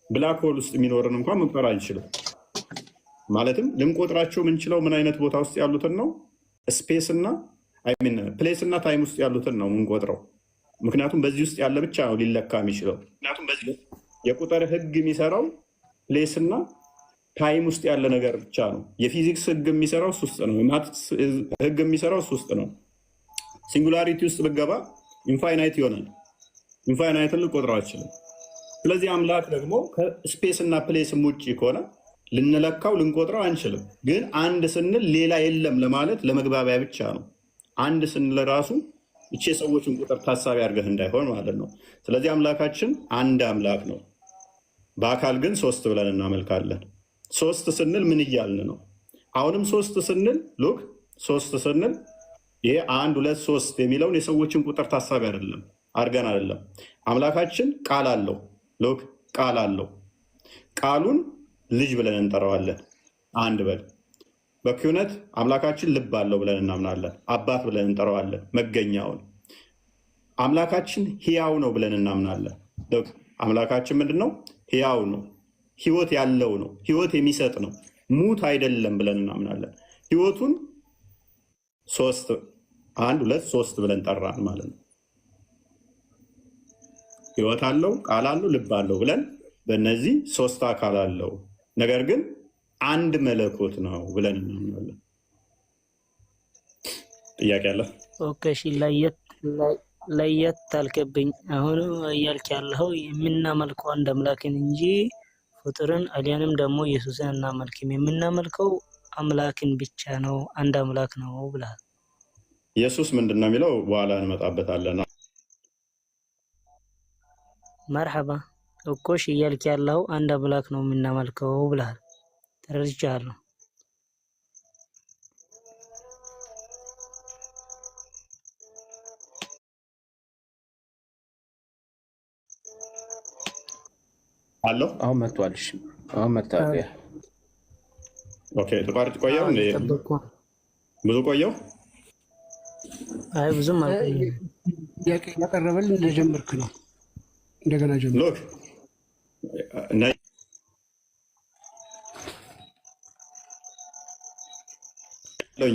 Speaker 2: ብላክ ሆል ውስጥ የሚኖርን እንኳን መቁጠር አንችልም። ማለትም ልንቆጥራቸው የምንችለው ምን አይነት ቦታ ውስጥ ያሉትን ነው? ስፔስ እና ፕሌስ እና ታይም ውስጥ ያሉትን ነው የምንቆጥረው። ምክንያቱም በዚህ ውስጥ ያለ ብቻ ነው ሊለካ የሚችለው። የቁጥር ህግ የሚሰራው ፕሌስ እና ታይም ውስጥ ያለ ነገር ብቻ ነው። የፊዚክስ ህግ የሚሰራው እሱ ውስጥ ነው። የማትስ ህግ የሚሰራው እሱ ውስጥ ነው። ሲንጉላሪቲ ውስጥ ብገባ ኢንፋይናይት ይሆናል። ኢንፋይናይትን ልቆጥረው አይችልም። ስለዚህ አምላክ ደግሞ ከስፔስ እና ፕሌስም ውጭ ከሆነ ልንለካው ልንቆጥረው አንችልም። ግን አንድ ስንል ሌላ የለም ለማለት ለመግባቢያ ብቻ ነው። አንድ ስንል ራሱ እቺ የሰዎችን ቁጥር ታሳቢ አድርገህ እንዳይሆን ማለት ነው። ስለዚህ አምላካችን አንድ አምላክ ነው። በአካል ግን ሶስት ብለን እናመልካለን። ሶስት ስንል ምን እያልን ነው? አሁንም ሶስት ስንል ሉክ ሶስት ስንል ይሄ 1 2 3 የሚለውን የሰዎችን ቁጥር ታሳቢ አድርገን አይደለም። አምላካችን ቃል አለው። ሉክ ቃል አለው። ቃሉን ልጅ ብለን እንጠራዋለን። አንድ በል በክህነት አምላካችን ልብ አለው ብለን እናምናለን። አባት ብለን እንጠራዋለን። መገኛውን አምላካችን ሕያው ነው ብለን እናምናለን። አምላካችን ምንድን ነው? ሕያው ነው። ህይወት ያለው ነው። ህይወት የሚሰጥ ነው። ሙት አይደለም ብለን እናምናለን። ህይወቱን 1 2 3 ብለን ጠራን ማለት ነው። ህይወት አለው፣ ቃል አለው፣ ልብ አለው ብለን በእነዚህ 3 አካል አለው፣ ነገር ግን አንድ መለኮት ነው ብለን እናምናለን። ጥያቄ አለ?
Speaker 3: ኦኬ፣ እሺ፣ ለየት አልከብኝ። አሁንም እያልክ ያለው የምናመልከው አንድ አምላክን እንጂ ፍጡርን አሊያንም ደግሞ ኢየሱስን እናመልክም። የምናመልከው አምላክን ብቻ ነው፣ አንድ አምላክ ነው ብለሃል።
Speaker 2: ኢየሱስ ምንድን ነው የሚለው በኋላ እንመጣበታለን።
Speaker 3: መርሐባ እኮ እሺ፣ እያልክ ያለው አንድ አምላክ ነው የምናመልከው ብለሃል። ተረድቻለሁ።
Speaker 2: አለው
Speaker 6: አሁን መጥቷል። እሺ አሁን መጥቷል።
Speaker 2: ኦኬ ተቋርጥ ቆየው እንዴ? ብዙ ቆየው?
Speaker 3: አይ ብዙም አልቆየም።
Speaker 7: ጥያቄ ያቀረበልን እንደጀመርክ ነው። እንደገና ጀምር።
Speaker 2: ሎክ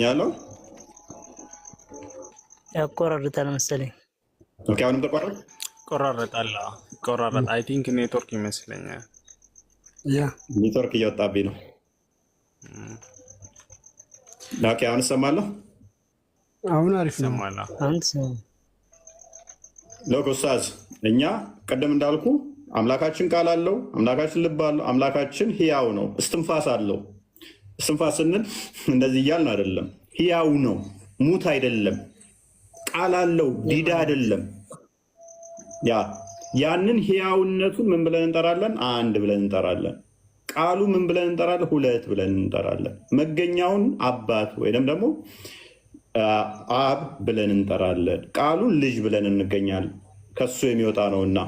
Speaker 2: ያለው
Speaker 3: ያቆራርጣል መሰለኝ።
Speaker 2: ኦኬ አሁንም ተቋረጥ
Speaker 5: ቆራረጣል። አይ ቲንክ ኔትወርክ ይመስለኛል።
Speaker 7: ያ
Speaker 2: ኔትወርክ እየወጣብኝ ነው። ኦኬ አሁን እሰማለሁ።
Speaker 7: አሁን አሪፍ ነው።
Speaker 3: አንተ
Speaker 2: ሎክ ኡስታዝ፣ እኛ ቀደም እንዳልኩ አምላካችን ቃል አለው፣ አምላካችን ልብ አለው፣ አምላካችን ሕያው ነው፣ እስትንፋስ አለው። እስትንፋስ ስንል እንደዚህ እያልን አይደለም። ሕያው ነው፣ ሙት አይደለም። ቃል አለው፣ ዲዳ አይደለም። ያንን ሕያውነቱን ምን ብለን እንጠራለን? አንድ ብለን እንጠራለን። ቃሉ ምን ብለን እንጠራለን? ሁለት ብለን እንጠራለን። መገኛውን አባት ወይም ደግሞ አብ ብለን እንጠራለን። ቃሉን ልጅ ብለን እንገኛለን። ከሱ የሚወጣ ነውና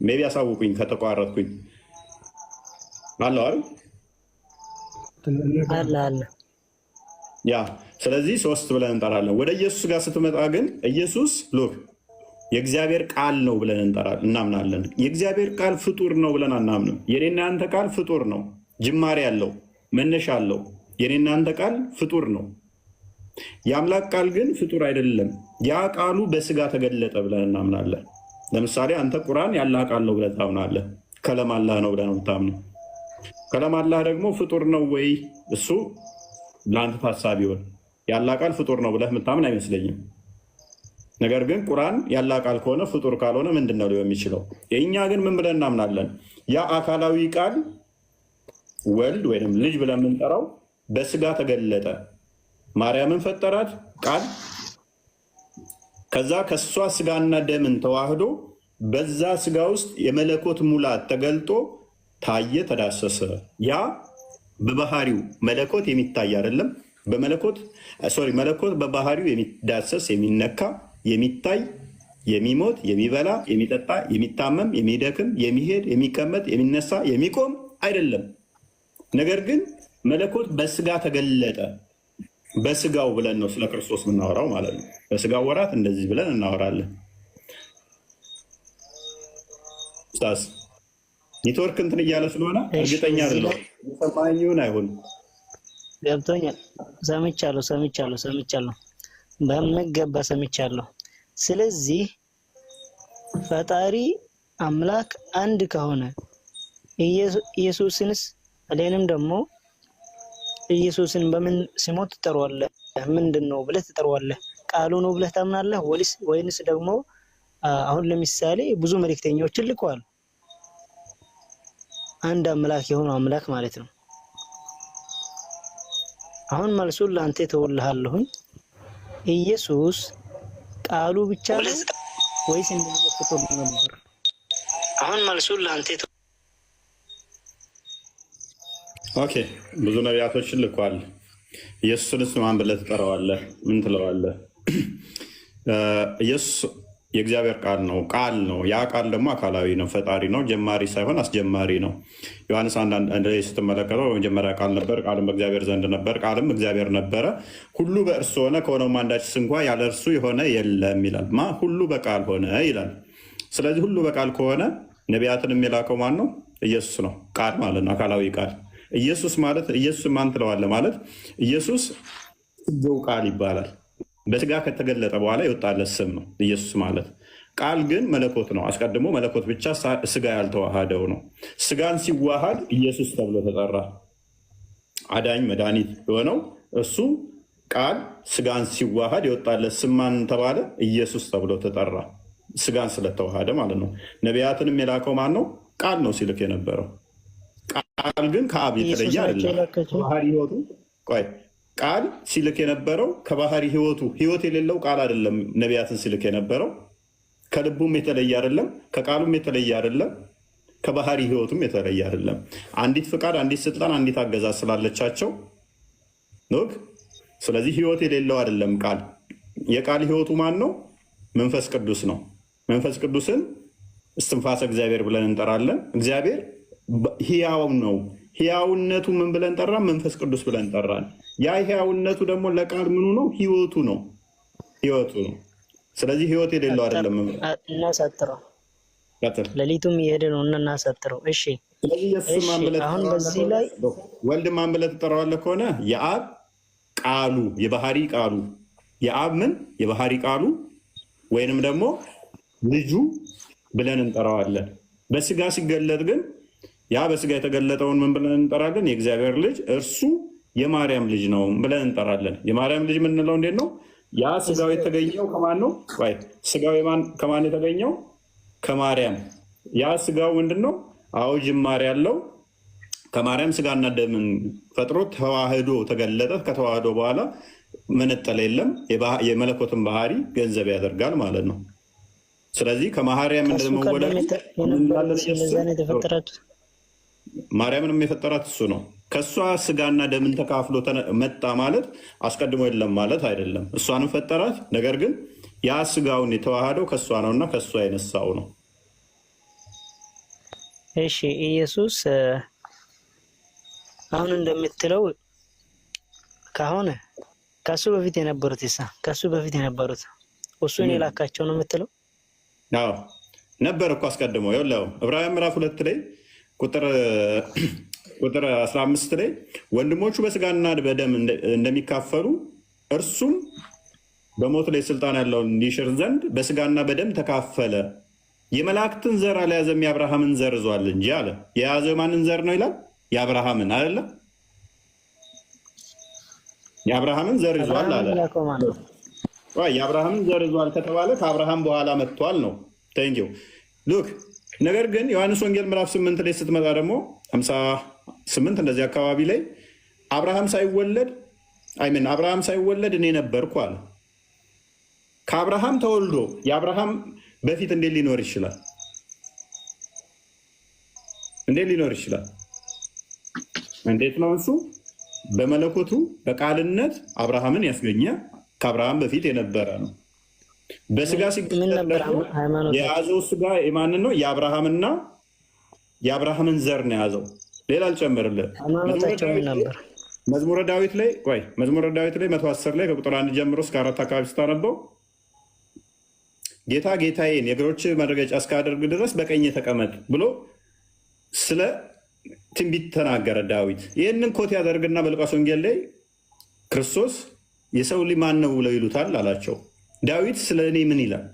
Speaker 2: ሜቢ አሳውቁኝ ከተቋረጥኩኝ። አለ
Speaker 3: አለ
Speaker 2: ያ ስለዚህ 3 ብለን እንጠራለን። ወደ ኢየሱስ ጋር ስትመጣ ግን ኢየሱስ ሎክ የእግዚአብሔር ቃል ነው ብለን እናምናለን። የእግዚአብሔር ቃል ፍጡር ነው ብለን አናምንም። የኔና አንተ ቃል ፍጡር ነው፣ ጅማሬ አለው፣ መነሻ አለው። የኔና አንተ ቃል ፍጡር ነው። የአምላክ ቃል ግን ፍጡር አይደለም። ያ ቃሉ በስጋ ተገለጠ ብለን እናምናለን። ለምሳሌ አንተ ቁርአን ያላህ ቃል ነው ብለን ታምናለህ። ከለም አላህ ነው ብለን የምታምነው። ከለም አላህ ደግሞ ፍጡር ነው ወይ? እሱ ለአንተ ታሳቢውን ያላ ቃል ፍጡር ነው ብለህ የምታምን አይመስለኝም። ነገር ግን ቁርአን ያላ ቃል ከሆነ ፍጡር ካልሆነ ምንድን ነው ሊሆን የሚችለው? የእኛ ግን ምን ብለን እናምናለን? ያ አካላዊ ቃል ወልድ ወይም ልጅ ብለን የምንጠራው በስጋ ተገለጠ። ማርያምን ፈጠራት ቃል። ከዛ ከእሷ ስጋና ደምን ተዋህዶ በዛ ስጋ ውስጥ የመለኮት ሙላት ተገልጦ ታየ፣ ተዳሰሰ። ያ በባህሪው መለኮት የሚታይ አይደለም። መለኮት በባህሪው የሚዳሰስ የሚነካ የሚታይ የሚሞት የሚበላ የሚጠጣ የሚታመም የሚደክም የሚሄድ የሚቀመጥ የሚነሳ የሚቆም አይደለም። ነገር ግን መለኮት በስጋ ተገለጠ። በስጋው ብለን ነው ስለ ክርስቶስ የምናወራው ማለት ነው። በስጋው ወራት እንደዚህ ብለን እናወራለን። ሳስ ኔትወርክ እንትን እያለ ስለሆነ እርግጠኛ አይደለሁም። ሰማኝ ይሁን አይሆን
Speaker 3: ገብቶኛል። ሰምቻለሁ በሚገባ ሰምቻለሁ። ስለዚህ ፈጣሪ አምላክ አንድ ከሆነ ኢየሱስንስ እኔንም ደግሞ ኢየሱስን በምን ስሞት ትጠራዋለህ? ምንድን ነው ብለህ ትጠራዋለህ? ቃሉ ነው ብለህ ታምናለህ ወይንስ ደግሞ አሁን ለምሳሌ ብዙ መልእክተኞችን ልከዋል። አንድ አምላክ የሆነው አምላክ ማለት ነው። አሁን መልሱን ለአንተ ተወልሃለሁኝ። ኢየሱስ ቃሉ ብቻ ነው ወይስ እንደሚፈጠሩ ነበር? አሁን መልሱን ለአንተ
Speaker 2: ኦኬ። ብዙ ነቢያቶችን ልኳል። ኢየሱስንስ ማን ብለህ ትጠራዋለህ? ምን ትለዋለህ? ኢየሱስ የእግዚአብሔር ቃል ነው። ያ ቃል ደግሞ አካላዊ ነው፣ ፈጣሪ ነው፣ ጀማሪ ሳይሆን አስጀማሪ ነው። ዮሐንስ 1 ላይ ስትመለከተው በመጀመሪያ ቃል ነበር፣ ቃልም በእግዚአብሔር ዘንድ ነበር፣ ቃልም እግዚአብሔር ነበረ፣ ሁሉ በእርሱ ሆነ፣ ከሆነውም አንዳችስ እንኳ ያለ እርሱ የሆነ የለም ይላል። ሁሉ በቃል ሆነ ይላል። ስለዚህ ሁሉ በቃል ከሆነ ነቢያትን የላከው ማን ነው? ኢየሱስ ነው። ቃል ማለት ነው፣ አካላዊ ቃል። ኢየሱስ ማለት ኢየሱስ ማን ትለዋለህ ማለት ኢየሱስ ስጋው ቃል ይባላል። በስጋ ከተገለጠ በኋላ የወጣለት ስም ነው ኢየሱስ ማለት። ቃል ግን መለኮት ነው። አስቀድሞ መለኮት ብቻ ስጋ ያልተዋሃደው ነው። ስጋን ሲዋሃድ ኢየሱስ ተብሎ ተጠራ። አዳኝ መድኃኒት የሆነው እሱ ቃል ስጋን ሲዋሃድ የወጣለት ስም ማን ተባለ? ኢየሱስ ተብሎ ተጠራ። ስጋን ስለተዋሃደ ማለት ነው። ነቢያትንም የላከው ማን ነው? ቃል ነው ሲልክ የነበረው። ቃል ግን ከአብ የተለየ አይደለም። ባህሪ ህይወቱ ቃል ሲልክ የነበረው ከባህሪ ህይወት የሌለው ቃል አይደለም። ነቢያትን ሲልክ የነበረው ከልቡም የተለየ አይደለም፣ ከቃሉም የተለየ አይደለም፣ ከባህሪ ህይወቱም የተለየ አይደለም። አንዲት ፍቃድ፣ አንዲት ስልጣን፣ አንዲት አገዛዝ ስላለቻቸው ኖክ። ስለዚህ ህይወት የሌለው አይደለም ቃል። የቃል ህይወቱ ማን ነው? መንፈስ ቅዱስ ነው። መንፈስ ቅዱስን እስትንፋሰ እግዚአብሔር ብለን እንጠራለን። እግዚአብሔር ህያው ነው። ህያውነቱ ምን ብለን ጠራን? መንፈስ ቅዱስ ብለን ጠራን። ያ ህያውነቱ ደግሞ ለቃል ምኑ ነው? ህይወቱ ነው። ስለዚህ ህይወት የሌለው አይደለም።
Speaker 3: እናሳጥረው፣ ሌሊቱም እየሄደ ነው እና እናሳጥረው። እሺ፣ አሁን በዚህ ላይ
Speaker 2: ወልድ ማን ብለህ ትጠራዋለህ ከሆነ የአብ ቃሉ የባህሪ ቃሉ የአብ ምን የባህሪ ቃሉ ወይንም ደግሞ ልጁ ብለን እንጠራዋለን። በስጋ ሲገለጥ ግን ያ በስጋ የተገለጠውን ምን ብለን እንጠራለን? የእግዚአብሔር ልጅ እርሱ የማርያም ልጅ ነው ብለን እንጠራለን። የማርያም ልጅ የምንለው እንዴት ነው? ያ ስጋው የተገኘው ከማን ነው? ስጋው ከማን የተገኘው? ከማርያም። ያ ስጋው ምንድን ነው? አዎ ጅማሬ ያለው ከማርያም ስጋና ደምን ፈጥሮ ተዋህዶ ተገለጠ። ከተዋህዶ በኋላ መነጠል የለም። የመለኮትን ባህሪ ገንዘብ ያደርጋል ማለት ነው። ስለዚህ ከማርያም እንደመወለድ ማርያምንም የፈጠራት እሱ ነው። ከእሷ ስጋና ደምን ተካፍሎ መጣ ማለት አስቀድሞ የለም ማለት አይደለም። እሷንም ፈጠራት። ነገር ግን ያ ስጋውን የተዋሃደው ከእሷ ነውና ከእሷ የነሳው ነው።
Speaker 3: እሺ፣ ኢየሱስ አሁን እንደምትለው ከሆነ ከሱ በፊት የነበሩት እሱን የላካቸው ነው የምትለው?
Speaker 2: አዎ ነበር እኮ አስቀድሞ። ይኸውልህ ዕብራውያን ምዕራፍ 2 ላይ ቁጥር 15 ላይ ወንድሞቹ በስጋና በደም እንደሚካፈሉ እርሱም በሞት ላይ ስልጣን ያለውን እንዲሽር ዘንድ በስጋና በደም ተካፈለ። የመላእክትን ዘር አልያዘም የአብርሃምን ዘር ይዟል እንጂ አለ። የያዘው ማንን ዘር ነው ይላል? የአብርሃምን አይደለ? የአብርሃምን ዘር ይዟል አለ። የአብርሃምን ዘር ይዟል ከተባለ ከአብርሃም በኋላ መጥቷል ነው። ቴንኪው ሉክ። ነገር ግን ዮሐንስ ወንጌል ምዕራፍ 8 ላይ ስትመጣ ደግሞ 58 እንደዚህ አካባቢ ላይ አብርሃም ሳይወለድ እኔ ነበርኩ አለ። ከአብርሃም ተወልዶ የአብርሃም በፊት እንዴት ሊኖር ይችላል? እንዴት ነው እሱ በመለኮቱ በቃልነት አብርሃምን ያስገኘ ከአብርሃም በፊት የነበረ ነው። በስጋ የያዘው ስጋ የማንን ነው? የአብርሃምን ዘር ነው የያዘው። ሌላ አልጨምርልህ። መዝሙረ ዳዊት ላይ 110 ላይ ከቁጥር 1 ጀምሮ እስከ 4 አካባቢ ስታነበው ጌታ ጌታዬን የእግሮች መረገጫ እስካደርግ ድረስ በቀኝ ተቀመጥ ብሎ ስለ ትንቢት ተናገረ ዳዊት። ይህንን ኮት ያደርግና በሉቃስ ወንጌል ላይ ክርስቶስ የሰው ልጅ ማን ነው ብለው ይሉታል አላቸው። ዳዊት ስለ እኔ ምን ይላል?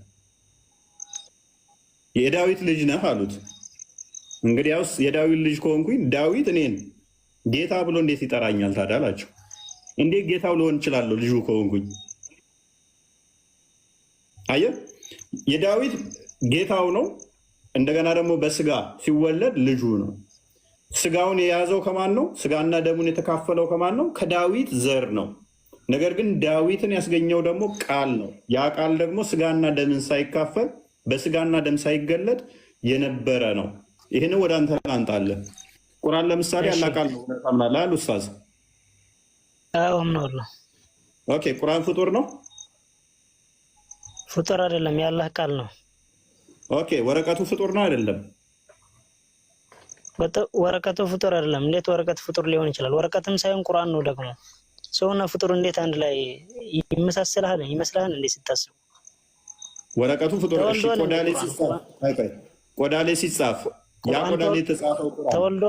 Speaker 2: የዳዊት ልጅ ነህ አሉት። እንግዲያውስ የዳዊት ልጅ ከሆንኩኝ ዳዊት እኔን ጌታ ብሎ እንዴት ይጠራኛል ታዲያ አላቸው። እንዴት ጌታው ልሆን እችላለሁ ልጁ ከሆንኩኝ? አየህ፣ የዳዊት ጌታው ነው። እንደገና ደግሞ በስጋ ሲወለድ ልጁ ነው። ስጋውን የያዘው ከማን ነው? ስጋና ደሙን የተካፈለው ከማን ነው? ከዳዊት ዘር ነው። ነገር ግን ዳዊትን ያስገኘው ደግሞ ቃል ነው። ያ ቃል ደግሞ ስጋና ደምን ሳይካፈል በስጋና ደም ሳይገለጥ የነበረ ነው። ይህን ወደ አንተ አንጣለን። ቁርአን ለምሳሌ ያላ ቃል ነው ታምናለህ አሉ ኡስታዝ?
Speaker 3: አምናለሁ።
Speaker 2: ኦኬ፣ ቁርአን ፍጡር ነው?
Speaker 3: ፍጡር አይደለም፣ ያላህ ቃል ነው።
Speaker 2: ኦኬ፣ ወረቀቱ ፍጡር ነው አይደለም?
Speaker 3: ወረቀቱ ፍጡር አይደለም። እንዴት ወረቀት ፍጡር ሊሆን ይችላል? ወረቀትም ሳይሆን ቁርአን ነው ደግሞ። ሰውና ፍጡር እንዴት አንድ ላይ ይመሳሰላል? ይመስላል እንዴ ሲታሰብ?
Speaker 2: ወረቀቱ ፍጡር ነው። እሺ፣ ቆዳ ላይ ሲጻፍ ያ ቆዳ ላይ የተጻፈው
Speaker 3: ተወልዶ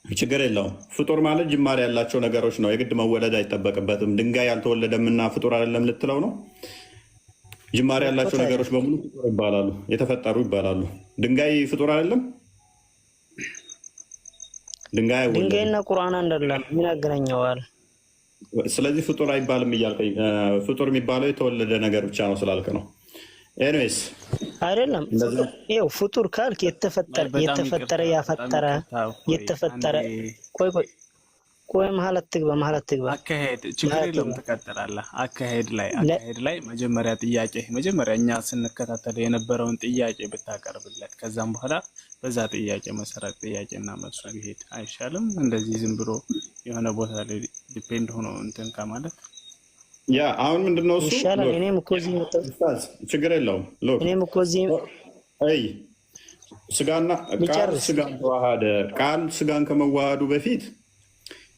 Speaker 2: ችግር የለውም። ፍጡር ማለት ጅማሬ ያላቸው ነገሮች ነው። የግድ መወለድ አይጠበቅበትም። ድንጋይ ያልተወለደምና ፍጡር አይደለም ልትለው ነው? ጅማሬ ያላቸው ነገሮች በሙሉ ፍጡር ይባላሉ፣ የተፈጠሩ ይባላሉ። ድንጋይ ፍጡር አይደለም?
Speaker 3: ድንጋይና ቁርአን አይደለም፣ ምን ያገናኘዋል?
Speaker 2: ስለዚህ ፍጡር አይባልም እያልከኝ፣ ፍጡር የሚባለው የተወለደ ነገር ብቻ ነው ስላልክ ነው። ኤኒዌይስ
Speaker 3: አይደለም። ይኸው ፍጡር ካልክ የተፈጠረ ያፈጠረ የተፈጠረ። ቆይ መሀል አትግባ።
Speaker 5: አካሄድ ችግር የለውም ትቀጥላለህ። አካሄድ ላይ መጀመሪያ እኛ ስንከታተል የነበረውን ጥያቄ ብታቀርብለት ከዛም በኋላ በዛ ጥያቄ መሰረት ጥያቄና መልሱ ቢሄድ አይሻልም? እንደዚህ ዝም ብሎ የሆነ ቦታ ላይ ዲፔንድ ሆኖ እንትን ከማለት
Speaker 2: ያ አሁን ምንድነው እሱ
Speaker 3: ይሻላል። እኔም እኮ እዚህ መጣሁ።
Speaker 2: ችግር የለውም።
Speaker 3: እኔም እኮ እዚህ
Speaker 2: ስጋን ተዋሃደ። ቃል ስጋን ከመዋሃዱ በፊት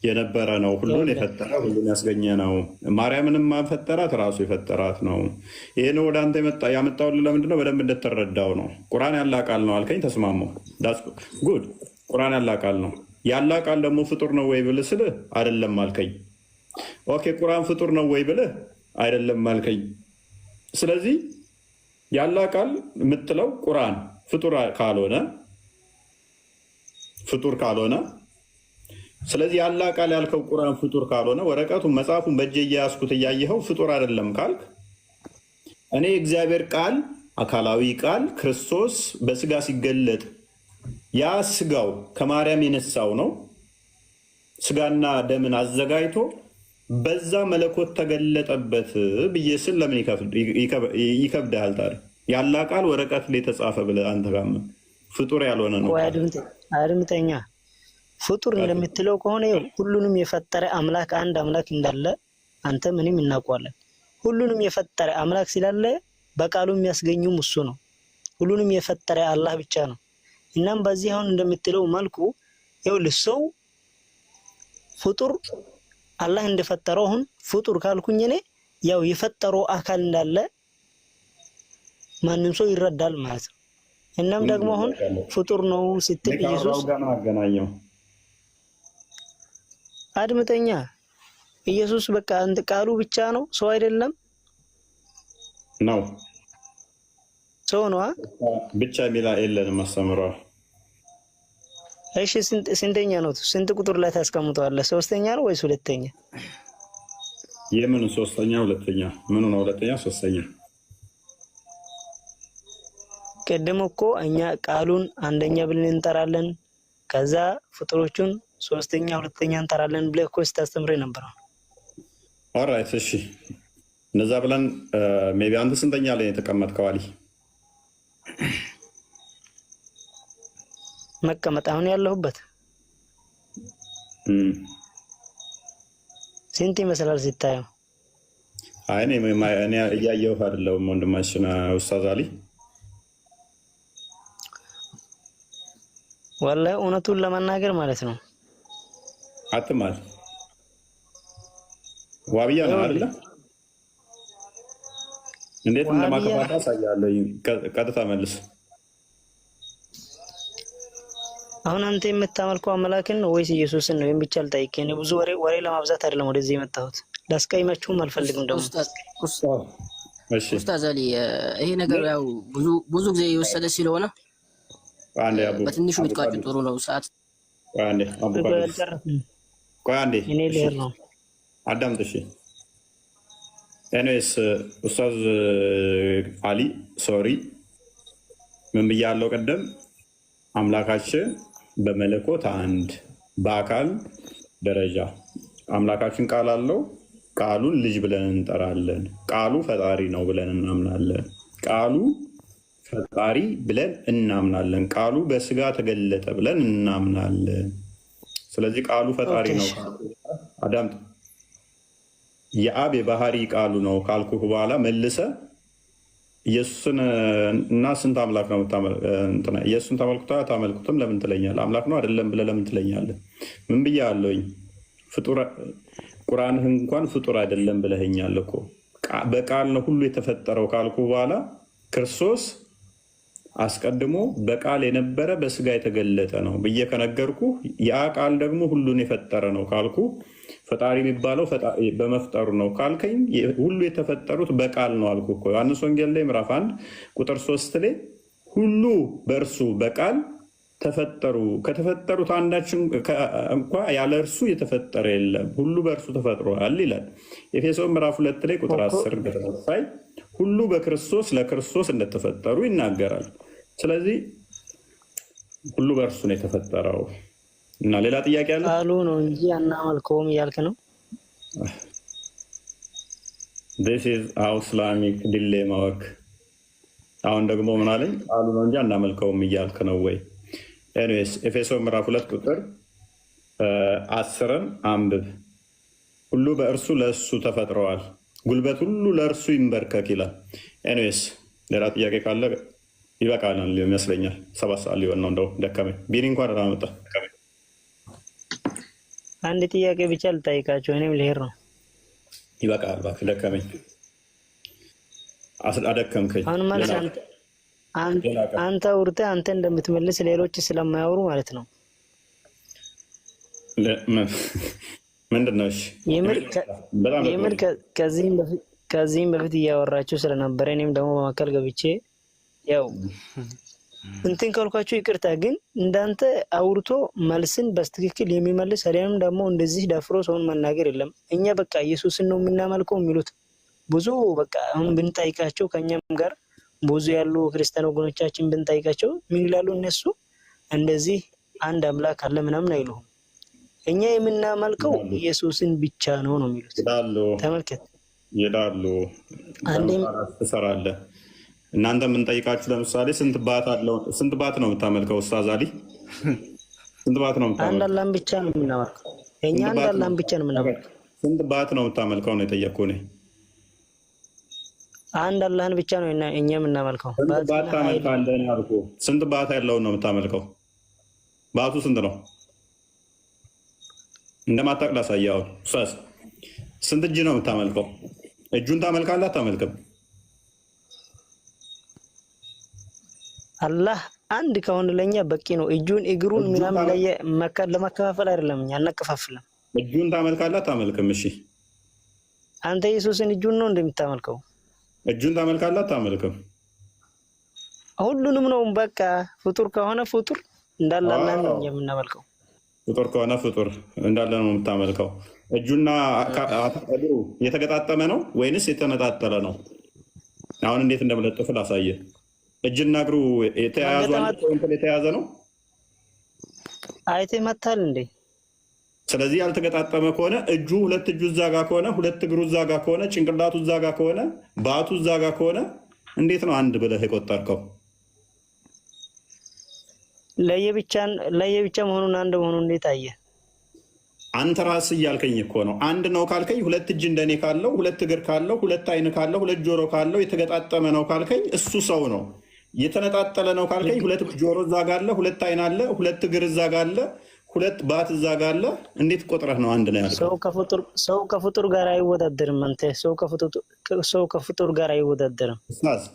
Speaker 2: የነበረ ነው። ሁሉን የፈጠረ ሁሉን ያስገኘ ነው። ማርያምንም ማፈጠራት ራሱ የፈጠራት ነው። ይህን ወደ አንተ ያመጣሁልህ ለምንድነው? በደንብ እንደተረዳው ነው። ቁርአን ያላ ቃል ነው አልከኝ፣ ተስማማሁ። ጉድ። ቁርአን ያላ ቃል ነው። ያላ ቃል ደግሞ ፍጡር ነው ወይ ብልህ ስልህ አይደለም አልከኝ። ኦኬ፣ ቁርአን ፍጡር ነው ወይ ብልህ አይደለም አልከኝ። ስለዚህ ያላ ቃል የምትለው ቁርአን ፍጡር ካልሆነ ስለዚህ ያላ ቃል ያልከው ቁርአን ፍጡር ካልሆነ ወረቀቱን መጽሐፉን በእጄ እያያዝኩት እያየኸው ፍጡር አይደለም ካልክ እኔ እግዚአብሔር ቃል አካላዊ ቃል ክርስቶስ በስጋ ሲገለጥ ያ ስጋው ከማርያም የነሳው ነው። ስጋና ደምን አዘጋጅቶ በዛ መለኮት ተገለጠበት ብዬ ስል ለምን ይከብዳል ታዲያ? ያላ ቃል ወረቀት ላይ ተጻፈ ብለህ አንተ ጋር ፍጡር ያልሆነ ነው።
Speaker 3: አድምጠኛ። ፍጡር እንደምትለው ከሆነ ሁሉንም የፈጠረ አምላክ አንድ አምላክ እንዳለ አንተ ምንም እናውቀዋለን። ሁሉንም የፈጠረ አምላክ ስላለ በቃሉ የሚያስገኙም እሱ ነው። ሁሉንም የፈጠረ አላህ ብቻ ነው። እናም በዚህ አሁን እንደምትለው መልኩ ሰው ፍጡር አላህ እንደፈጠረው አሁን ፍጡር ካልኩኝ እኔ የፈጠረው አካል እንዳለ ማንም ሰው ይረዳል ማለት ነው። እናም ደግሞ አሁን ፍጡር ነው ስትል ኢየሱስ አድምጠኛ። ኢየሱስ በቃ አንተ ቃሉ ብቻ ነው፣ ሰው አይደለም
Speaker 2: ነው።
Speaker 3: ሰው ነው
Speaker 2: ብቻ ሚላ የለንም አስተምሯል።
Speaker 3: እሺ ስንተኛ ነው? ስንት ቁጥር ላይ ታስቀምጠዋለህ? ሶስተኛ ነው ወይስ ሁለተኛ?
Speaker 2: የምን ሶስተኛ ሁለተኛ ምኑ ነው? ሁለተኛ ሶስተኛ?
Speaker 3: ቅድም እኮ እኛ ቃሉን አንደኛ ብለን እንጠራለን፣ ከዛ ፍጡሮቹን ሶስተኛ ሁለተኛ እንጠራለን ብለህ እኮ ስታስተምረኝ ነበር።
Speaker 2: ኦልራይት እሺ፣ እንደዛ ብለን ሜቢ አንተ ስንተኛ ላይ የተቀመጥከው አሊ?
Speaker 3: መቀመጥ አሁን ያለሁበት ስንት ይመስላል ሲታየው?
Speaker 2: አይ እኔ እያየሁ አይደለሁም ወንድማችን ኡስታዝ አሊ።
Speaker 3: ወላሂ እውነቱን ለመናገር ማለት ነው
Speaker 2: አትማል ዋብያ ነው አይደለ? እንዴት እንደማከፋታ ሳያለኝ ቀጥታ መልስ።
Speaker 3: አሁን አንተ የምታመልከው አምላክን ነው ወይስ ኢየሱስን ነው? ብቻ ልጠይቅህ። እኔ ብዙ ወሬ ለማብዛት አይደለም ወደዚህ የመጣሁት። ላስቀይማችሁም አልፈልግም። ደግሞ
Speaker 1: ኡስታዝ አሊ ይሄ ነገር ያው ብዙ ጊዜ የወሰደ ስለሆነ በትንሹ ብትቋጭ ጥሩ ነው። ሰዓት
Speaker 2: አንዴ
Speaker 3: እኔ ልሄድ ነው።
Speaker 2: አዳምጥ እሺ። ኤኒዌይስ ኡስታዝ አሊ ሶሪ ምን ብያለሁ ቀደም? አምላካችን በመለኮት አንድ በአካል ደረጃ አምላካችን ቃል አለው። ቃሉን ልጅ ብለን እንጠራለን። ቃሉ ፈጣሪ ነው ብለን እናምናለን። ቃሉ ፈጣሪ ብለን እናምናለን። ቃሉ በስጋ ተገለጠ ብለን እናምናለን። ስለዚህ ቃሉ ፈጣሪ ነው። አዳምጥ። የአብ የባህሪ ቃሉ ነው ካልኩህ በኋላ መልሰ ኢየሱስን እና ስንት አምላክ ነው ኢየሱስን ታመልኩትም ለምን ትለኛለህ? አምላክ ነው አይደለም ብለህ ለምን ትለኛለህ? ምን ብያለሁኝ? ቁርአንህ እንኳን ፍጡር አይደለም ብለኸኛል እኮ። በቃል ነው ሁሉ የተፈጠረው ካልኩ በኋላ ክርስቶስ አስቀድሞ በቃል የነበረ በስጋ የተገለጠ ነው ብዬ ከነገርኩ ያ ቃል ደግሞ ሁሉን የፈጠረ ነው ካልኩ ፈጣሪ የሚባለው በመፍጠሩ ነው ካልከኝ ሁሉ የተፈጠሩት በቃል ነው አልኩ እኮ። ዮሐንስ ወንጌል ላይ ምዕራፍ 1 ቁጥር 3 ላይ ሁሉ በእርሱ በቃል ተፈጠሩ፣ ከተፈጠሩት አንዳችን እንኳ ያለ እርሱ የተፈጠረ የለም፣ ሁሉ በእርሱ ተፈጥሯል ይላል። ኤፌሶን ምዕራፍ 2 ላይ ቁጥር 10 በተመሳሳይ ሁሉ በክርስቶስ ለክርስቶስ እንደተፈጠሩ ይናገራል። ስለዚህ ሁሉ በእርሱ ነው የተፈጠረው። እና ሌላ ጥያቄ አለ?
Speaker 3: ቃሉ ነው እንጂ አናመልከውም እያልክ ነው?
Speaker 2: this is our Islamic dilemma work። አሁን ደግሞ ምን አለኝ? ቃሉ ነው እንጂ አናመልከውም እያልክ ነው ወይ? ኤኒዌይስ ኤፌሶን ምዕራፍ 2 ቁጥር 10ን አንብብ። ሁሉ በእርሱ ለእሱ ተፈጥረዋል፣ ጉልበት ሁሉ ለእርሱ ይንበርከክ ይላል። ኤኒዌይስ ሌላ ጥያቄ ካለ ይበቃናል ይመስለኛል። 7 ሰዓት ሊሆን ነው። እንደው ደከመኝ። ቢኒ እንኳን አመጣ።
Speaker 3: አንድ ጥያቄ ብቻ ልጠይቃቸው፣ እኔም ልሄድ ነው።
Speaker 2: ይበቃል እባክህ፣ ደከመኝ፣ አደከምከኝ።
Speaker 3: አሁን ማለት አንተ አውርተህ አንተ እንደምትመልስ ሌሎች ስለማያወሩ ማለት ነው።
Speaker 2: ምንድን ነው? እሺ
Speaker 3: የምር ከዚህም በፊት እያወራችሁ ስለነበረ እኔም ደግሞ በመካከል ገብቼ ያው እንትን ካልኳችሁ ይቅርታ። ግን እንዳንተ አውርቶ መልስን በስትክክል የሚመልስ አሊያም ደግሞ እንደዚህ ደፍሮ ሰውን መናገር የለም። እኛ በቃ ኢየሱስን ነው የምናመልከው የሚሉት ብዙ በቃ አሁን ብንጠይቃቸው ከኛም ጋር ብዙ ያሉ ክርስቲያን ወገኖቻችን ብንጠይቃቸው ምን ይላሉ? እነሱ እንደዚህ አንድ አምላክ አለ ምናምን አይሉም። እኛ የምናመልከው ኢየሱስን ብቻ ነው ነው የሚሉት። ተመልከት ይላሉ። አንዴም
Speaker 2: ትሰራለህ። እናንተ የምንጠይቃችሁ ለምሳሌ ስንት ባት ነው የምታመልከው? ኡስታዝ አሊ ስንት ባት ነው የምታመልከው?
Speaker 3: አንድ አላህን ብቻ ነው የምናመልከው። እኛ አንድ አላህን ብቻ ነው የምናመልከው።
Speaker 2: ስንት ባት ነው የምታመልከው ነው የጠየቅኩህ እኔ።
Speaker 3: አንድ አላህን ብቻ ነው እኛ የምናመልከው።
Speaker 2: ስንት ባት ታመልካለህ ነው ያልኩህ። ስንት ባት ያለውን ነው የምታመልከው? ባቱ ስንት ነው? እንደማታውቅ ላሳየህ። አሁን ኡስታዝ ስንት እጅ ነው የምታመልከው? እጁን ታመልካለህ አታመልክም?
Speaker 3: አላህ አንድ ከሆነ ለኛ በቂ ነው። እጁን እግሩን ምናምን ለማከፋፈል አይደለም፣ እኛ አናከፋፍልም።
Speaker 2: እጁን ታመልካለህ አታመልክም? እሺ
Speaker 3: አንተ ኢየሱስን እጁን ነው እንደምታመልከው?
Speaker 2: እጁን ታመልካለህ አታመልክም?
Speaker 3: ሁሉንም ነው። በቃ ፍጡር ከሆነ ፍጡር እንዳለ አላህ ነው የምናመልከው።
Speaker 2: ፍጡር ከሆነ ፍጡር እንዳለ ነው የምታመልከው። እጁና እግሩ የተገጣጠመ ነው ወይንስ የተነጣጠለ ነው? አሁን እንዴት እንደምለጥፍ ላሳየ። እጅና እግሩ የተያያዘ ነው።
Speaker 3: አይቴ መታል እንዴ?
Speaker 2: ስለዚህ ያልተገጣጠመ ከሆነ ሁለት እጁ እዛ ጋ ከሆነ ሁለት እግሩ እዛ ጋ ከሆነ ጭንቅላቱ እዛ ጋ ከሆነ ባቱ እዛ ጋ ከሆነ እንዴት ነው አንድ ብለህ የቆጠርከው? ለየብቻ መሆኑን አንድ መሆኑን እንዴት አየ? አንተ ራስህ እያልከኝ እኮ ነው። አንድ ነው ካልከኝ ሁለት እጅ እንደኔ ካለው፣ ሁለት እግር ካለው፣ ሁለት አይን ካለው፣ ሁለት ጆሮ ካለው የተገጣጠመ ነው ካልከኝ እሱ ሰው ነው። የተነጣጠለ ነው ካልከኝ ሁለት ጆሮ እዛ ጋ አለ፣ ሁለት አይን አለ፣ ሁለት እግር እዛ ጋ አለ፣ ሁለት ባት እዛ ጋ አለ። እንዴት ቆጥረህ ነው አንድ ነው ያልከው?
Speaker 3: ሰው ከፍጡር ጋር አይወዳደርም። አንተ ሰው ከፍጡር ጋር አይወዳደርም።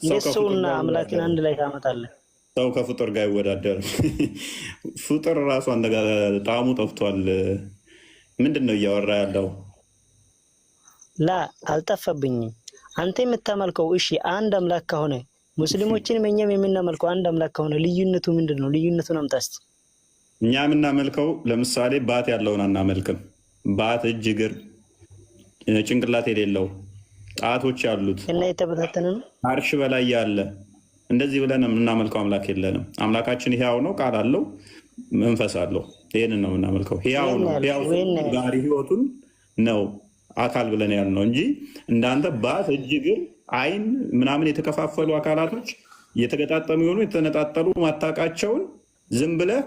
Speaker 3: እንዴት ሰውና አምላክን አንድ ላይ ታመጣለህ?
Speaker 2: ሰው ከፍጡር ጋር አይወዳደርም። ፍጡር ራሱ አንተ ጋር ጣዕሙ ጠፍቷል። ምንድን ነው እያወራ ያለው?
Speaker 3: አልጠፋብኝም። አንተ የምታመልከው እሺ አንድ አምላክ ከሆነ ሙስሊሞችን እኛም የምናመልከው አንድ አምላክ ከሆነ ልዩነቱ ምንድን ነው? ልዩነቱን አምጣ እስኪ።
Speaker 2: እኛ የምናመልከው ለምሳሌ ባት ያለውን አናመልክም። ባት እጅ፣ እግር፣ ጭንቅላት የሌለው ጣቶች ያሉት
Speaker 3: እና የተበታተነ ነው።
Speaker 2: አርሽ በላይ ያለ እንደዚህ ብለን የምናመልከው አምላክ የለንም። አምላካችን ሕያው ነው፣ ቃል አለው፣ መንፈስ አለው። ይህንን ነው የምናመልከው። ሕያው ነው፣ ሕያው ጋሪ ህይወቱን ነው አካል ብለን ያልነው እንጂ እንዳንተ ባት፣ እጅ፣ እግር፣ አይን ምናምን የተከፋፈሉ አካላቶች የተገጣጠሙ የሆኑ የተነጣጠሉ ማታቃቸውን ዝም ብለህ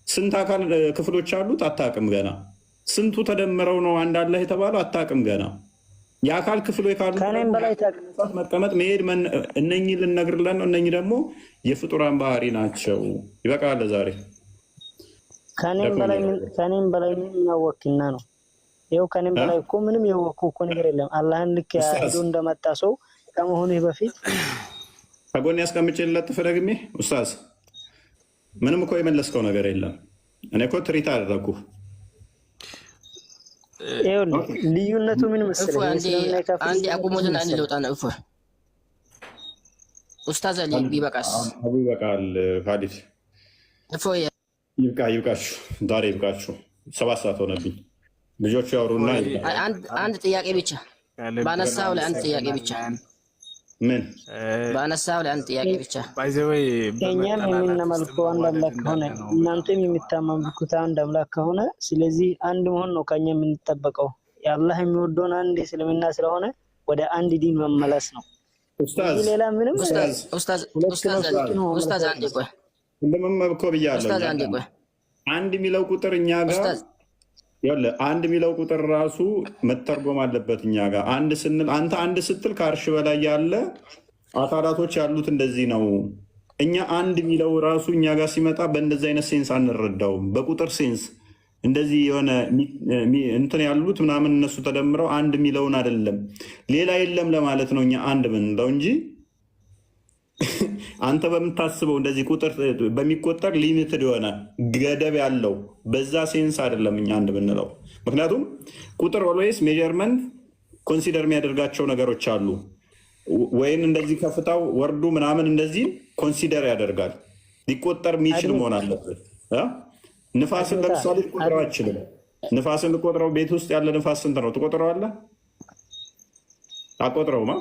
Speaker 2: ስንት አካል ክፍሎች አሉት አታቅም ገና። ስንቱ ተደምረው ነው አንድ አላህ የተባለው አታቅም ገና። የአካል ክፍሎች ካሉ መቀመጥ፣ መሄድ እነኚህ ልነግርለን ነው። እነኚህ ደግሞ የፍጡራን ባህሪ ናቸው። ይበቃል ዛሬ።
Speaker 3: ከኔም በላይ ምን ያወቅና ነው? ይኸው ከኔም በላይ እኮ ምንም የወኩ እኮ ነገር የለም። አላህን ልክ ያዱ እንደመጣ ሰው ከመሆኑ በፊት
Speaker 2: ከጎን ያስቀምጬለት ደግሜ ኡስታዝ ምንም እኮ የመለስከው ነገር የለም። እኔ እኮ ትሪት አደረኩ።
Speaker 3: ልዩነቱ ምን መሰለህ?
Speaker 1: አንዴ አቁሙትና አንዴ ለውጣ ነው። ኡስታዝ አሊ ይበቃል።
Speaker 2: ሀዲስ ይብቃችሁ። ዛሬ ይብቃችሁ። 7 ሰዓት ሆነብኝ። ልጆቹ ያወሩና
Speaker 1: አንድ ጥያቄ ብቻ ባነሳው ላይ አንድ ጥያቄ ብቻ
Speaker 2: ምን
Speaker 1: ባነሳው ላይ አንድ ጥያቄ ብቻ
Speaker 5: ባይዘወይ
Speaker 3: እኛም የምናመልከው አንድ አምላክ ከሆነ እናንተም የምታመልኩት አንድ አምላክ ከሆነ ስለዚህ አንድ መሆን ነው ከኛ የምንጠበቀው። የአላህ የሚወደውን አንድ እስልምና ስለሆነ ወደ አንድ ዲን መመለስ ነው።
Speaker 2: ኡስታዝ
Speaker 3: ሌላ ምንም
Speaker 1: ኡስታዝ አንዴ ቆይ
Speaker 2: እንደምመብኮ ብያለሁ። አንድ የሚለው ቁጥር እኛ ጋር ይኸውልህ አንድ የሚለው ቁጥር ራሱ መተርጎም አለበት እኛ ጋር። አንድ ስንል አንተ አንድ ስትል ከአርሽ በላይ ያለ አካላቶች ያሉት እንደዚህ ነው። እኛ አንድ የሚለው ራሱ እኛ ጋር ሲመጣ በእንደዚህ አይነት ሴንስ አንረዳውም። በቁጥር ሴንስ እንደዚህ የሆነ እንትን ያሉት ምናምን እነሱ ተደምረው አንድ የሚለውን አይደለም ሌላ የለም ለማለት ነው እኛ አንድ ምንለው እንጂ አንተ በምታስበው እንደዚህ ቁጥር በሚቆጠር ሊሚትድ የሆነ ገደብ ያለው በዛ ሴንስ አይደለም እኛ አንድ ብንለው። ምክንያቱም ቁጥር ኦልዌይስ ሜጀርመንት ኮንሲደር የሚያደርጋቸው ነገሮች አሉ። ወይም እንደዚህ ከፍታው ወርዱ ምናምን እንደዚህ ኮንሲደር ያደርጋል። ሊቆጠር የሚችል መሆን አለበት። ንፋስን ለምሳሌ ልቆጥረው አይችልም። ንፋስን ልቆጥረው ቤት ውስጥ ያለ ንፋስ ስንት ነው? ትቆጥረዋለህ? አቆጥረውማ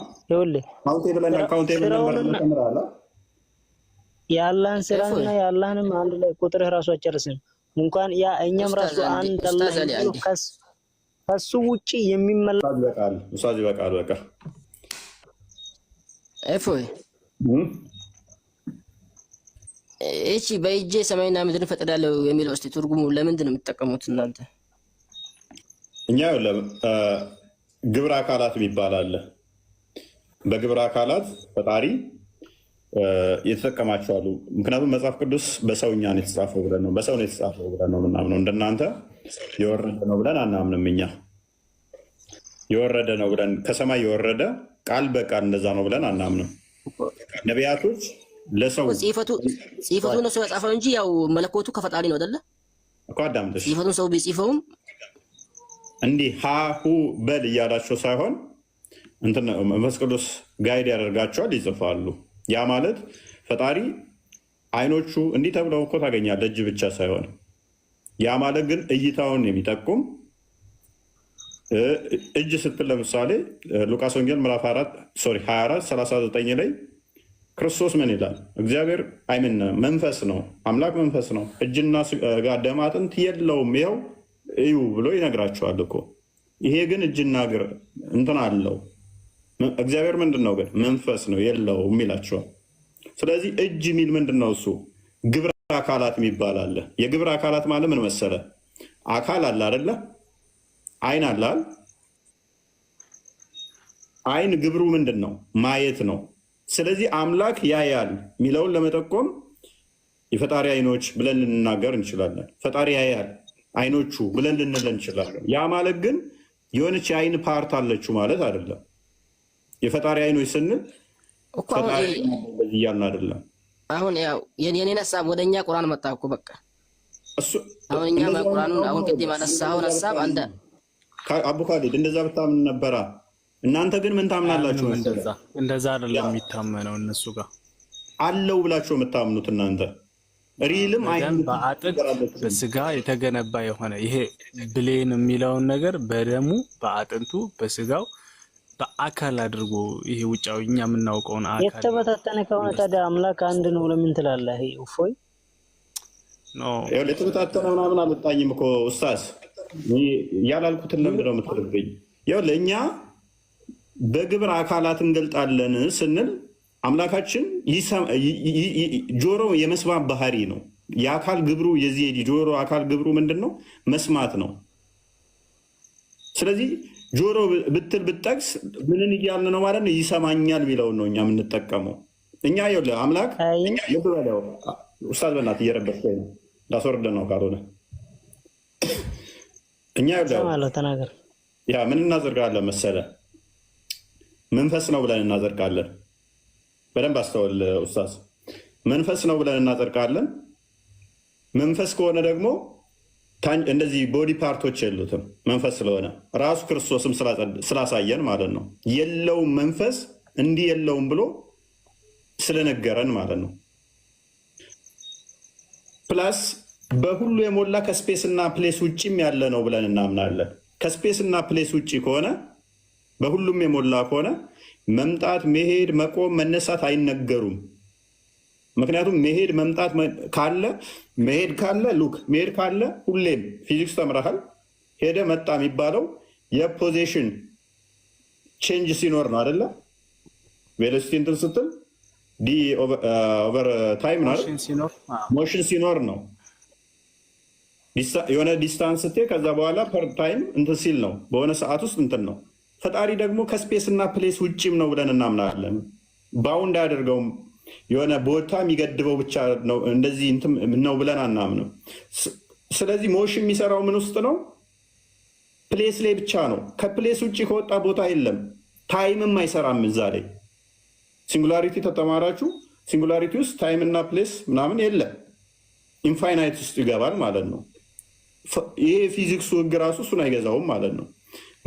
Speaker 3: የአላህን ስራና የአላህንም አንድ ላይ ቁጥርህ ራሱ አጨርስም እንኳን ያ እኛም ራሱ አንድ አላህ ከሱ ውጪ የሚመላ
Speaker 2: ኡስታዝ ይበቃል። በቃ
Speaker 1: እፎይ እቺ በእጄ ሰማይና ምድርን ፈጥራለሁ የሚለው እስቲ ትርጉሙ ለምንድን ነው የምትጠቀሙት እናንተ?
Speaker 2: እኛ ግብረ አካላት የሚባል አለ። በግብረ አካላት ፈጣሪ የተጠቀማቸው አሉ። ምክንያቱም መጽሐፍ ቅዱስ በሰውኛ ነው የተጻፈው ብለን ነው በሰው ነው የተጻፈው ብለን ነው ምናምነው። እንደናንተ የወረደ ነው ብለን አናምንም። እኛ የወረደ ነው ብለን ከሰማይ የወረደ ቃል በቃል እንደዛ ነው ብለን አናምንም። ነቢያቶች ለሰው
Speaker 1: ጽፈቱ ነው ሰው ያጻፈው እንጂ ያው መለኮቱ ከፈጣሪ ነው አይደለ
Speaker 2: እኮ። አዳምጥሽ
Speaker 1: ጽፈቱን ሰው ቢጽፈውም
Speaker 2: እንዲህ ሃሁ በል እያላቸው ሳይሆን እንትን መንፈስ ቅዱስ ጋይድ ያደርጋቸዋል፣ ይጽፋሉ። ያ ማለት ፈጣሪ አይኖቹ እንዲህ ተብለው እኮ ታገኛለህ። እጅ ብቻ ሳይሆን ያ ማለት ግን እይታውን የሚጠቁም እጅ ስትል ለምሳሌ ሉቃስ ወንጌል ምዕራፍ 24 39 ላይ ክርስቶስ ምን ይላል? እግዚአብሔር አይምን መንፈስ ነው፣ አምላክ መንፈስ ነው፣ እጅና ስጋ ደም አጥንት የለውም፣ ይኸው እዩ ብሎ ይነግራቸዋል እኮ። ይሄ ግን እጅና እግር እንትን አለው። እግዚአብሔር ምንድን ነው ግን? መንፈስ ነው፣ የለውም ይላቸዋል። ስለዚህ እጅ የሚል ምንድን ነው? እሱ ግብረ አካላት የሚባል አለ። የግብረ አካላት ማለት ምን መሰለ? አካል አለ አይደለ? አይን አላል። አይን ግብሩ ምንድን ነው? ማየት ነው። ስለዚህ አምላክ ያያል የሚለውን ለመጠቆም የፈጣሪ አይኖች ብለን ልንናገር እንችላለን። ፈጣሪ ያያል አይኖቹ ብለን ልንል እንችላለን። ያ ማለት ግን የሆነች የአይን ፓርት አለችው ማለት አይደለም። የፈጣሪ አይኖች ስንል ፈጣሪ እያልን አይደለም።
Speaker 1: አሁን ያው የኔን ሀሳብ ወደ እኛ ቁርአን መጣ እኮ በቃ አሁን እኛ በቁርአኑን አሁን ቅድም ያነሳኸውን ሀሳብ አንተ
Speaker 2: አቡ ካሊድ እንደዛ ብታምን ነበራ። እናንተ ግን ምን ታምናላችሁ?
Speaker 5: እንደዛ አይደለም የሚታመነው። እነሱ ጋር
Speaker 2: አለው ብላችሁ የምታምኑት እናንተ ሪልም
Speaker 5: በአጥንት በስጋ የተገነባ የሆነ ይሄ ብሌን የሚለውን ነገር በደሙ በአጥንቱ በስጋው በአካል አድርጎ ይሄ ውጫዊ እኛ የምናውቀውን አካል
Speaker 3: የተበታተነ ከሆነ ታዲያ አምላክ አንድ ነው ለምን ትላለህ? እፎይ
Speaker 2: የተበታተነ ምናምን አልወጣኝም እኮ ኡስታዝ። ያላልኩትን ለምንድን ነው የምትልብኝ? ለእኛ በግብር አካላት እንገልጣለን ስንል አምላካችን ጆሮ የመስማት ባህሪ ነው። የአካል ግብሩ የዚህ ጆሮ አካል ግብሩ ምንድን ነው? መስማት ነው። ስለዚህ ጆሮ ብትል ብጠቅስ ምንን እያልን ነው ማለት ነው? ይሰማኛል የሚለውን ነው እኛ የምንጠቀመው። እኛ አምላክ ኡስታዝ በእናትህ እየረበሽከኝ ነው፣ ላስወርደ ነው ካልሆነ እኛ ምን እናዘርጋለን መሰለ? መንፈስ ነው ብለን እናዘርጋለን። በደንብ አስተውል ኡስታዝ። መንፈስ ነው ብለን እናጸድቃለን። መንፈስ ከሆነ ደግሞ እንደዚህ ቦዲ ፓርቶች የሉትም። መንፈስ ስለሆነ ራሱ ክርስቶስም ስላሳየን ማለት ነው። የለውም መንፈስ እንዲህ የለውም ብሎ ስለነገረን ማለት ነው። ፕላስ በሁሉ የሞላ ከስፔስ እና ፕሌስ ውጭም ያለ ነው ብለን እናምናለን። ከስፔስ እና ፕሌስ ውጭ ከሆነ በሁሉም የሞላ ከሆነ መምጣት፣ መሄድ፣ መቆም፣ መነሳት አይነገሩም። ምክንያቱም መሄድ መምጣት ካለ መሄድ ካለ ሉክ መሄድ ካለ ሁሌም ፊዚክስ ተምረሃል። ሄደ መጣ የሚባለው የፖዚሽን ቼንጅ ሲኖር ነው አይደለ? ቬሎሲቲ እንትን ስትል ዲ ኦቨር ታይም ነው ሞሽን ሲኖር ነው። የሆነ ዲስታንስ ስቴ ከዛ በኋላ ፐር ታይም እንትን ሲል ነው፣ በሆነ ሰዓት ውስጥ እንትን ነው። ፈጣሪ ደግሞ ከስፔስ እና ፕሌስ ውጭም ነው ብለን እናምናለን። ባውንድ አያደርገውም፣ የሆነ ቦታ የሚገድበው ብቻ ነው እንደዚህ ነው ብለን አናምንም። ስለዚህ ሞሽን የሚሰራው ምን ውስጥ ነው? ፕሌስ ላይ ብቻ ነው። ከፕሌስ ውጭ ከወጣ ቦታ የለም። ታይምም አይሰራም። እዛ ላይ ሲንጉላሪቲ ተተማራችሁ። ሲንጉላሪቲ ውስጥ ታይም እና ፕሌስ ምናምን የለም። ኢንፋይናይት ውስጥ ይገባል ማለት ነው። ይሄ ፊዚክሱ ህግ ራሱ እሱን አይገዛውም ማለት ነው።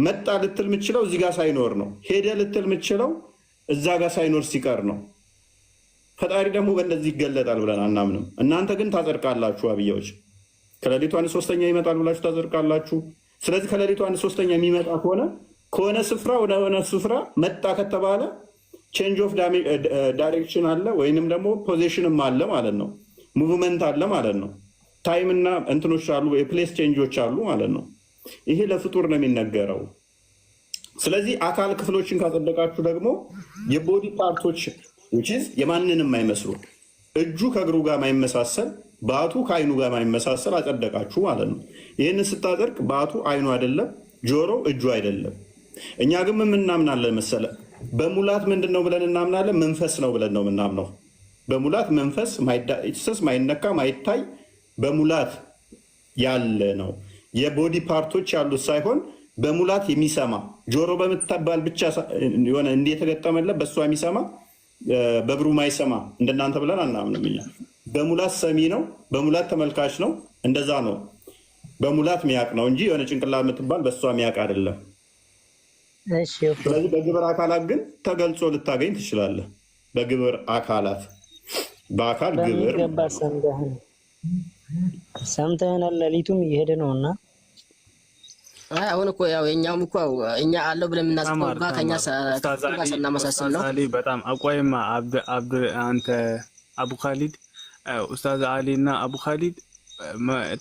Speaker 2: መጣ ልትል የምችለው እዚህ ጋር ሳይኖር ነው። ሄደ ልትል የምችለው እዛ ጋር ሳይኖር ሲቀር ነው። ፈጣሪ ደግሞ በእንደዚህ ይገለጣል ብለን አናምንም። እናንተ ግን ታጸድቃላችሁ። አብያዎች ከሌሊቱ 1/3 ይመጣል ብላችሁ ታጸድቃላችሁ። ስለዚህ ከሌሊቱ 1/3 የሚመጣ ከሆነ ስፍራ ወደ ሆነ ስፍራ መጣ ከተባለ ቼንጅ ኦፍ ዳይሬክሽን አለ ወይንም ደግሞ ፖዚሽንም አለ ማለት ነው። ሙቭመንት አለ ማለት ነው። ታይም እና እንትኖች አሉ፣ የፕሌስ ቼንጆች አሉ ማለት ነው። ይሄ ለፍጡር ነው የሚነገረው። ስለዚህ አካል ክፍሎችን ካጸደቃችሁ ደግሞ የቦዲ ፓርቶች የማንንም አይመስሉ፣ እጁ ከእግሩ ጋር ማይመሳሰል፣ ባቱ ከአይኑ ጋር ማይመሳሰል አጸደቃችሁ ማለት ነው። ይህንን ስታጸድቅ ባቱ አይኑ አይደለም፣ ጆሮ እጁ አይደለም። እኛ ግን ምን እናምናለን መሰለ? በሙላት ምንድን ነው ብለን እናምናለን? መንፈስ ነው ብለን ነው የምናምነው። በሙላት መንፈስ ማይነካ ማይታይ በሙላት ያለ ነው። የቦዲ ፓርቶች ያሉት ሳይሆን በሙላት የሚሰማ ጆሮ በምትባል ብቻ የሆነ እንዲህ የተገጠመለት በእሷ የሚሰማ በእግሩ ማይሰማ እንደናንተ ብለን አናምንም። እኛ በሙላት ሰሚ ነው፣ በሙላት ተመልካች ነው። እንደዛ ነው በሙላት ሚያቅ ነው እንጂ የሆነ ጭንቅላት የምትባል በእሷ ሚያቅ አይደለም። ስለዚህ በግብር አካላት ግን ተገልጾ ልታገኝ ትችላለህ። በግብር አካላት በአካል ግብር
Speaker 3: ሰምተናል። ሌሊቱም እየሄደ ነውና
Speaker 1: አሁን እኮ ያው የኛውም እኮ እኛ አለው ብለን የምናስበው ጋር ከኛ ሳናመሳስል ነው።
Speaker 5: በጣም አቋይማ አንተ አቡ ካሊድ ኡስታዝ አሊ እና አቡ ካሊድ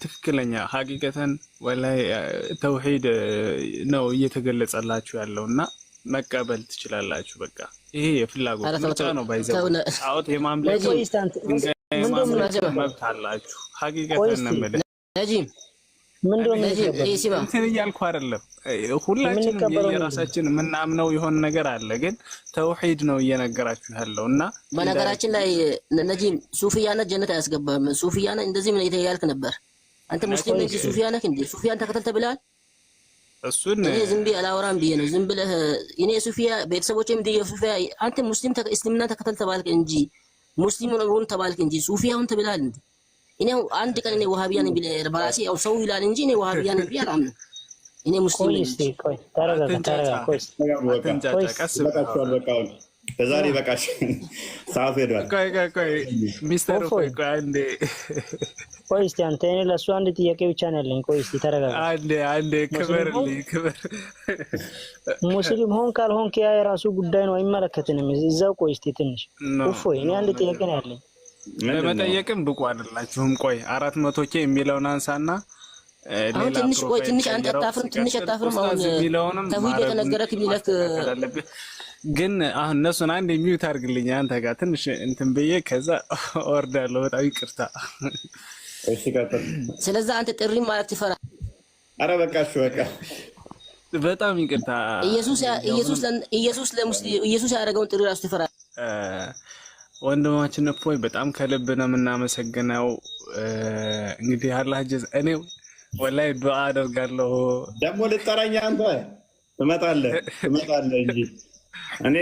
Speaker 5: ትክክለኛ ሐቂቀተን ወላሂ ተውሂድ ነው እየተገለጸላችሁ ያለውና መቀበል ትችላላችሁ። በቃ ይሄ የፍላጎት ምርጫ ነው። ባይዘው አውት የማምለክ መብት አላችሁ። ሐቂቀተን ነው ማለት ነጂም እንትን እያልኩ አይደለም። ሁላችንም የራሳችን የምናምነው የሆነ ነገር አለ፣ ግን ተውሂድ ነው እየነገራችሁ ያለው እና
Speaker 1: በነገራችን ላይ ነጂም ሱፊያነት ጀነት አያስገባም። ሱፊያነት እንደዚህ ምን እያልክ ነበር አንተ? ሙስሊም ነህ ሱፊያነት እንዴ? ሱፊያን ተከተል ተብለሃል።
Speaker 5: እሱን
Speaker 1: እኔ ዝም ብዬ አላወራም ብዬ ነው። ዝም ብለህ እኔ ሱፊያ ቤተሰቦቼም እንደ ሱፊያ አንተ ሙስሊም እስልምና ተከተል ተባልክ እንጂ ሙስሊም ነው ተባልክ እንጂ ሱፊያውን ተብለሃል እንዴ? እኔ አንድ ቀን እኔ ወሃቢያ ነኝ ቢል በራሴ ያው ሰው ይላል እንጂ እኔ ወሃቢያ ነኝ ቢል አላምንም። እኔ ሙስሊም ነኝ።
Speaker 3: ቆይ ተረጋጋ።
Speaker 2: በዛሬ በቃሽ፣ ሰዓቱ ሄዷል።
Speaker 5: ቆይ ሚስተር ቆይ አንዴ
Speaker 3: ቆይ እስቲ አንተ እኔ ለእሱ አንድ ጥያቄ ብቻ ነው ያለኝ። ቆይ እስቲ ተረጋጋ።
Speaker 5: አንዴ ክብር
Speaker 3: ሙስሊም ሆን ካልሆንክ ያ የራሱ ጉዳይ ነው፣ አይመለከትንም። እዛው ቆይ እስቲ ትንሽ እፎይ፣ እኔ አንድ ጥያቄ ነው ያለኝ።
Speaker 5: ለመጠየቅም ብቁ አይደላችሁም። ቆይ 400K የሚለውን አንሳና
Speaker 1: አሁን ትንሽ አንተ አታፍርም? አሁን ተውሂድ የተነገረክ ቢለክ
Speaker 5: ግን አሁን እነሱን አንድ ሚዩት አድርግልኝ አንተ ጋር ትንሽ እንትን ብዬ ከዛ ወርዳለሁ። በጣም ይቅርታ።
Speaker 2: እሺ ቀጥል።
Speaker 1: ስለዚህ አንተ ጥሪ ማለት ትፈራ?
Speaker 2: አረ በቃሽ በቃ
Speaker 5: በጣም ይቅርታ።
Speaker 1: ኢየሱስ ያደረገውን ጥሪ ራሱ ትፈራ?
Speaker 5: ወንድማችን እፎይ በጣም ከልብ ነው የምናመሰግነው። እንግዲህ አላህ ጀዛ እኔ ወላሂ ዱዓ አደርጋለሁ።
Speaker 2: ደግሞ ልጠራኝ አንተ ትመጣለህ እንጂ እኔ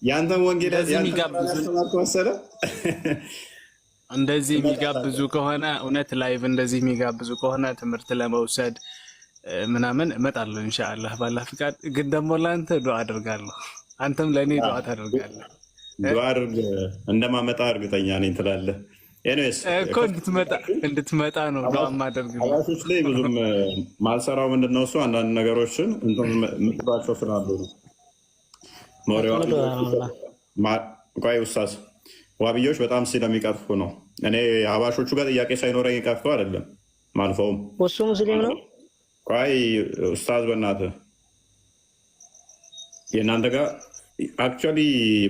Speaker 2: ያንተን ወንጌል
Speaker 5: እንደዚህ የሚጋብዙ ከሆነ እውነት ላይቭ እንደዚህ የሚጋብዙ ከሆነ ትምህርት ለመውሰድ ምናምን እመጣለሁ ኢንሻአላህ ባላህ ፍቃድ። ግን ደግሞ ለአንተ ዱዓ አደርጋለሁ፣ አንተም ለእኔ ዱዓ ታደርጋለህ።
Speaker 2: ዱዓ አድርግ እንደማመጣ እርግጠኛ ነኝ ትላለህ። ኤኒዌይስ
Speaker 5: እኮ እንድትመጣ ነው ዱዓ ማደርግ።
Speaker 2: አባቶች ላይ ብዙም ማልሰራው ምንድነው እሱ አንዳንድ ነገሮችን እንትን ምጥባቸው ስላሉ ነው። ቆይ ኡስታዝ ዋብዮች በጣም ስለሚቀርፉ ነው። እኔ ሀባሾቹ ጋር ጥያቄ ሳይኖረኝ ቀርቶ አይደለም ማልፈውም።
Speaker 3: እሱ ሙስሊም ነው።
Speaker 2: ቆይ ኡስታዝ በእናትህ የእናንተ ጋር አክቹዋሊ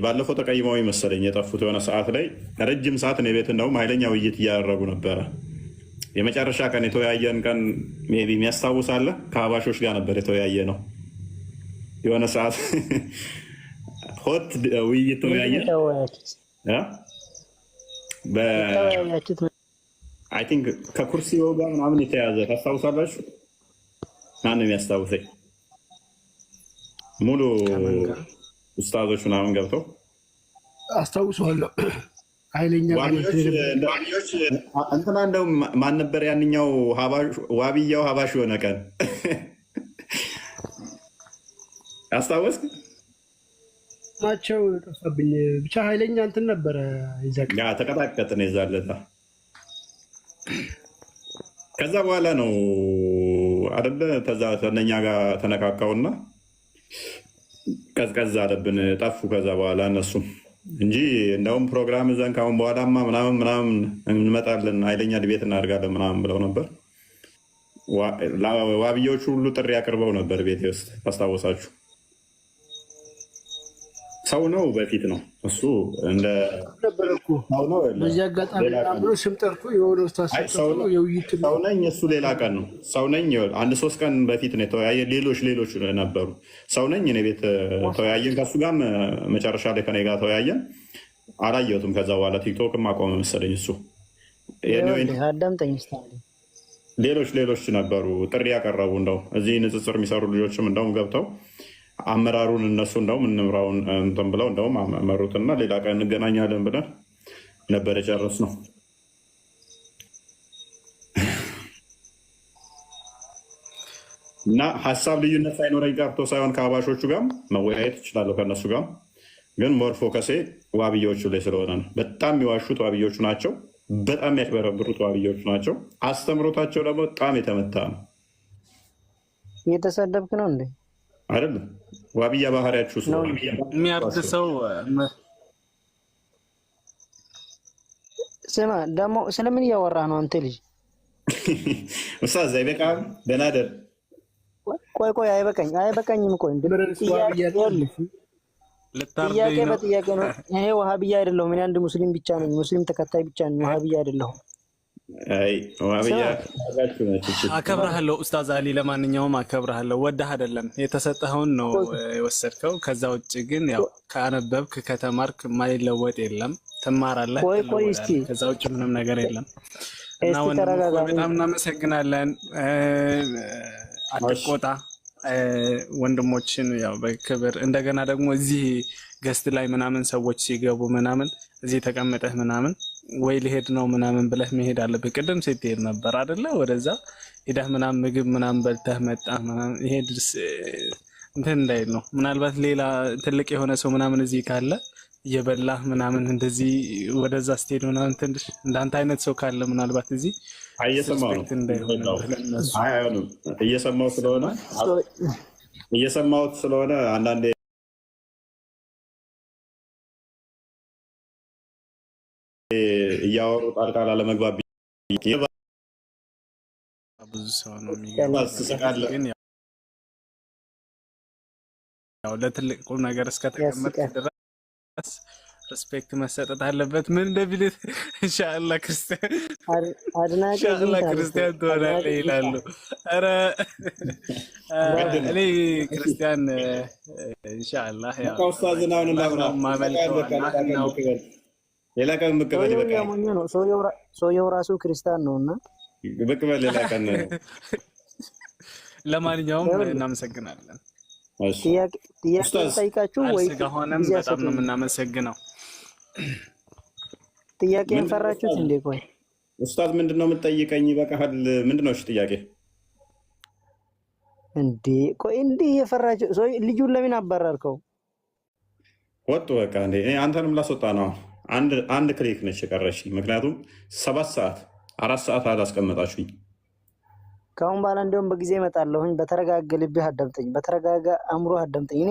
Speaker 2: ባለፈው ተቀይመው መሰለኝ የጠፉት የሆነ ሰዓት ላይ ረጅም ሰዓት እኔ ቤት እንደውም ኃይለኛ ውይይት እያደረጉ ነበረ። የመጨረሻ ቀን የተወያየን ቀን ሜይ ቢ የሚያስታውሳለ ከሀባሾች ጋር ነበር የተወያየ ነው። የሆነ ሰዓት ሆት ውይይት ተወያየ። አይ ቲንክ ከኩርሲው ጋር ምናምን የተያዘ ታስታውሳላችሁ? ማን ነው የሚያስታውሰኝ? ሙሉ ኡስታዞች ምናምን ገብተው
Speaker 7: አስታውሰዋለሁ። ኃይለኛ
Speaker 2: እንትና እንደው ማን ነበር ያንኛው ዋብያው ሀባሽ የሆነ ቀን አስታወስክ?
Speaker 7: ናቸው ጠፋብኝ። ብቻ ኃይለኛ እንትን ነበረ።
Speaker 2: ተቀጣቀጥን የዛለታ። ከዛ በኋላ ነው አደለ ከእነኛ ጋር ተነካካውና ቀዝቀዝ አለብን፣ ጠፉ። ከዛ በኋላ እነሱም እንጂ እንደውም ፕሮግራም እዘን ካሁን በኋላማ ምናምን እንመጣለን ኃይለኛ ድቤት እናደርጋለን ምናምን ብለው ነበር። ዋብያዎቹ ሁሉ ጥሪ አቅርበው ነበር ቤቴ ውስጥ ታስታወሳችሁ። ሰው ነው በፊት ነው እሱ እንደ
Speaker 7: ነበረ እኮ በዚህ አጋጣሚ አብሮ ስም ጠርቶ የሆነ ሰው
Speaker 2: ነኝ እሱ ሌላ ቀን ነው ሰው ነኝ። አንድ 3 ቀን በፊት ነው የተወያየ። ሌሎች ነበሩ። ሰው ነኝ እኔ ቤት ተወያየን። ከሱ ጋርም መጨረሻ ላይ ከኔ ጋር ተወያየን። አላየሁትም። ከዛ በኋላ ቲክቶክም አቆመ መሰለኝ እሱ። ሌሎች ነበሩ ጥሪ ያቀረቡ። እንደው እዚህ ንጽጽር የሚሰሩ ልጆችም እንደውም ገብተው አመራሩን እነሱ እንደውም እንምራውን እንትን ብለው እንደውም መሩትና ሌላ ቀን እንገናኛለን ብለን ነበር የጨረስነው። እና ሀሳብ ልዩነት ሳይኖረኝ ቀርቶ ሳይሆን ከአባሾቹ ጋር መወያየት እችላለሁ። ከእነሱ ጋር ግን ሞር ፎከሴ ዋብያዎቹ ላይ ስለሆነ ነው። በጣም የሚዋሹት ዋብያዎቹ ናቸው። በጣም የሚያጭበረብሩት ዋብያዎች ናቸው። አስተምሮታቸው ደግሞ በጣም የተመታ ነው።
Speaker 3: እየተሳደብክ ነው እንዴ?
Speaker 2: አይደለም ዋብያ ባህሪያችሁ
Speaker 5: የሚያርድ ሰው
Speaker 3: ስማ፣ ደግሞ ስለምን እያወራህ ነው አንተ ልጅ?
Speaker 2: ኡስታዝ አይበቃም? ደህና ደር።
Speaker 3: ቆይ አይበቃኝም። ቆይ ጥያቄ በጥያቄ ነው። እኔ ወሃቢያ አይደለሁም። እኔ አንድ ሙስሊም ብቻ ነኝ። ሙስሊም ተከታይ ብቻ ነኝ። ወሃቢያ አይደለሁም።
Speaker 2: አይ ወሃቢያ
Speaker 5: አከብርሃለሁ ኡስታዝ አሊ። ለማንኛውም አከብርሃለሁ። ወደህ አይደለም የተሰጠኸውን ነው የወሰድከው። ከዛ ውጭ ግን ያው ካነበብክ ከተማርክ ማይለወጥ የለም። ትማራለህ።
Speaker 3: ቆይ እስኪ
Speaker 5: ከዛ ውጭ ምንም ነገር የለም። እና በጣም እናመሰግናለን። አትቆጣ ወንድሞችን ያው በክብር እንደገና ደግሞ እዚህ ገስት ላይ ምናምን ሰዎች ሲገቡ ምናምን እዚህ ተቀምጠህ ምናምን ወይ ሊሄድ ነው ምናምን ብለህ መሄድ አለብህ። ቅድም ስትሄድ ነበር አይደለ? ወደዛ ሄደህ ምናምን ምግብ ምናምን በልተህ መጣህ ምናምን ይሄ እንትን እንዳይል ነው። ምናልባት ሌላ ትልቅ የሆነ ሰው ምናምን እዚህ ካለ እየበላህ ምናምን እንደዚህ ወደዛ ስትሄድ ምናምን ትንሽ እንዳንተ አይነት ሰው ካለ ምናልባት እዚህ
Speaker 2: እየሰማሁት ስለሆነ አንዳንዴ እያወሩ ጣልቃ ላለመግባት
Speaker 5: ብዙ ሰው ነው የሚገባው። ግን ያው ለትልቅ ቁም ነገር እስከተቀመጥክ ድረስ ሪስፔክት መሰጠት አለበት። ምን እንደሚል ኢንሻአላህ ክርስቲያን ትሆናለህ ይላሉ። ኧረ እኔ ክርስቲያን ኢንሻአላህ ያው
Speaker 2: ሌላ ቀን ብቅ በል ይበቃል።
Speaker 3: ሰውየው ራሱ ክርስቲያን ነውና
Speaker 2: ብቅ በል ሌላ ቀን።
Speaker 5: ለማንኛውም እናመሰግናለን።
Speaker 3: ጥያቄ ጠይቃችሁ ወይ
Speaker 5: ስለሆነም በጣም ነው የምናመሰግነው።
Speaker 3: ጥያቄን ፈራችሁት እንዴ? ቆይ
Speaker 2: ኡስታዝ ምንድነው የምትጠይቀኝ? ይበቃሃል። ምንድነው እሺ ጥያቄ
Speaker 3: እንዴ? ቆይ እንዴ የፈራችሁ ሰው ልጁን ለምን አባረርከው?
Speaker 2: ወጡ በቃ እንዴ አንተንም ላስወጣ ነው። አንድ ክሊክ ነች የቀረችኝ። ምክንያቱም 7 ሰዓት 4 ሰዓት አላስቀመጣችሁኝ።
Speaker 3: ካሁን በኋላ እንደውም በጊዜ እመጣለሁኝ። በተረጋጋ ልብህ አዳምጠኝ፣ በተረጋጋ አእምሮ አዳምጠኝ። እኔ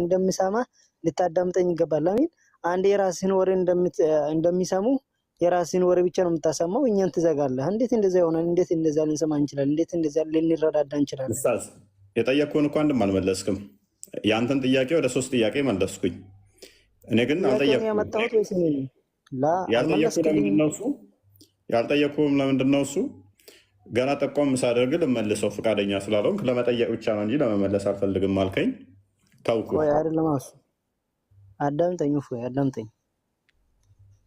Speaker 3: እንደምሰማ ልታዳምጠኝ ይገባል። ለምን አንዴ የራስህን ወሬ እንደሚሰሙ የራስህን ወሬ ብቻ ነው የምታሰማው፣ እኛን ትዘጋለህ። እንዴት እንደዛ ይሆናል? እንዴት እንደዛ ልንሰማ እንችላለን? እንዴት እንደዛ ልንረዳዳ እንችላለን?
Speaker 2: ኡስታዝ የጠየቅኩህን እኮ አንድም አልመለስክም። የአንተን ጥያቄ ወደ 3 ጥያቄ መለስኩኝ። እኔ ግን አልጠየቅኩም።
Speaker 3: ያመጣሁት ወይስ እኔ ነኝ?
Speaker 2: ያልጠየቅኩህም ለምንድን ነው እሱ ገና ጠቆም ሳደርግ ልመልሰው ፈቃደኛ ስላልሆንክ ለመጠየቅ ብቻ ነው እንጂ ለመመለስ አልፈልግም አልከኝ። ታውኩ
Speaker 3: ወይ አይደለም? አሱ አዳምጠኝ፣ አዳምጠኝ።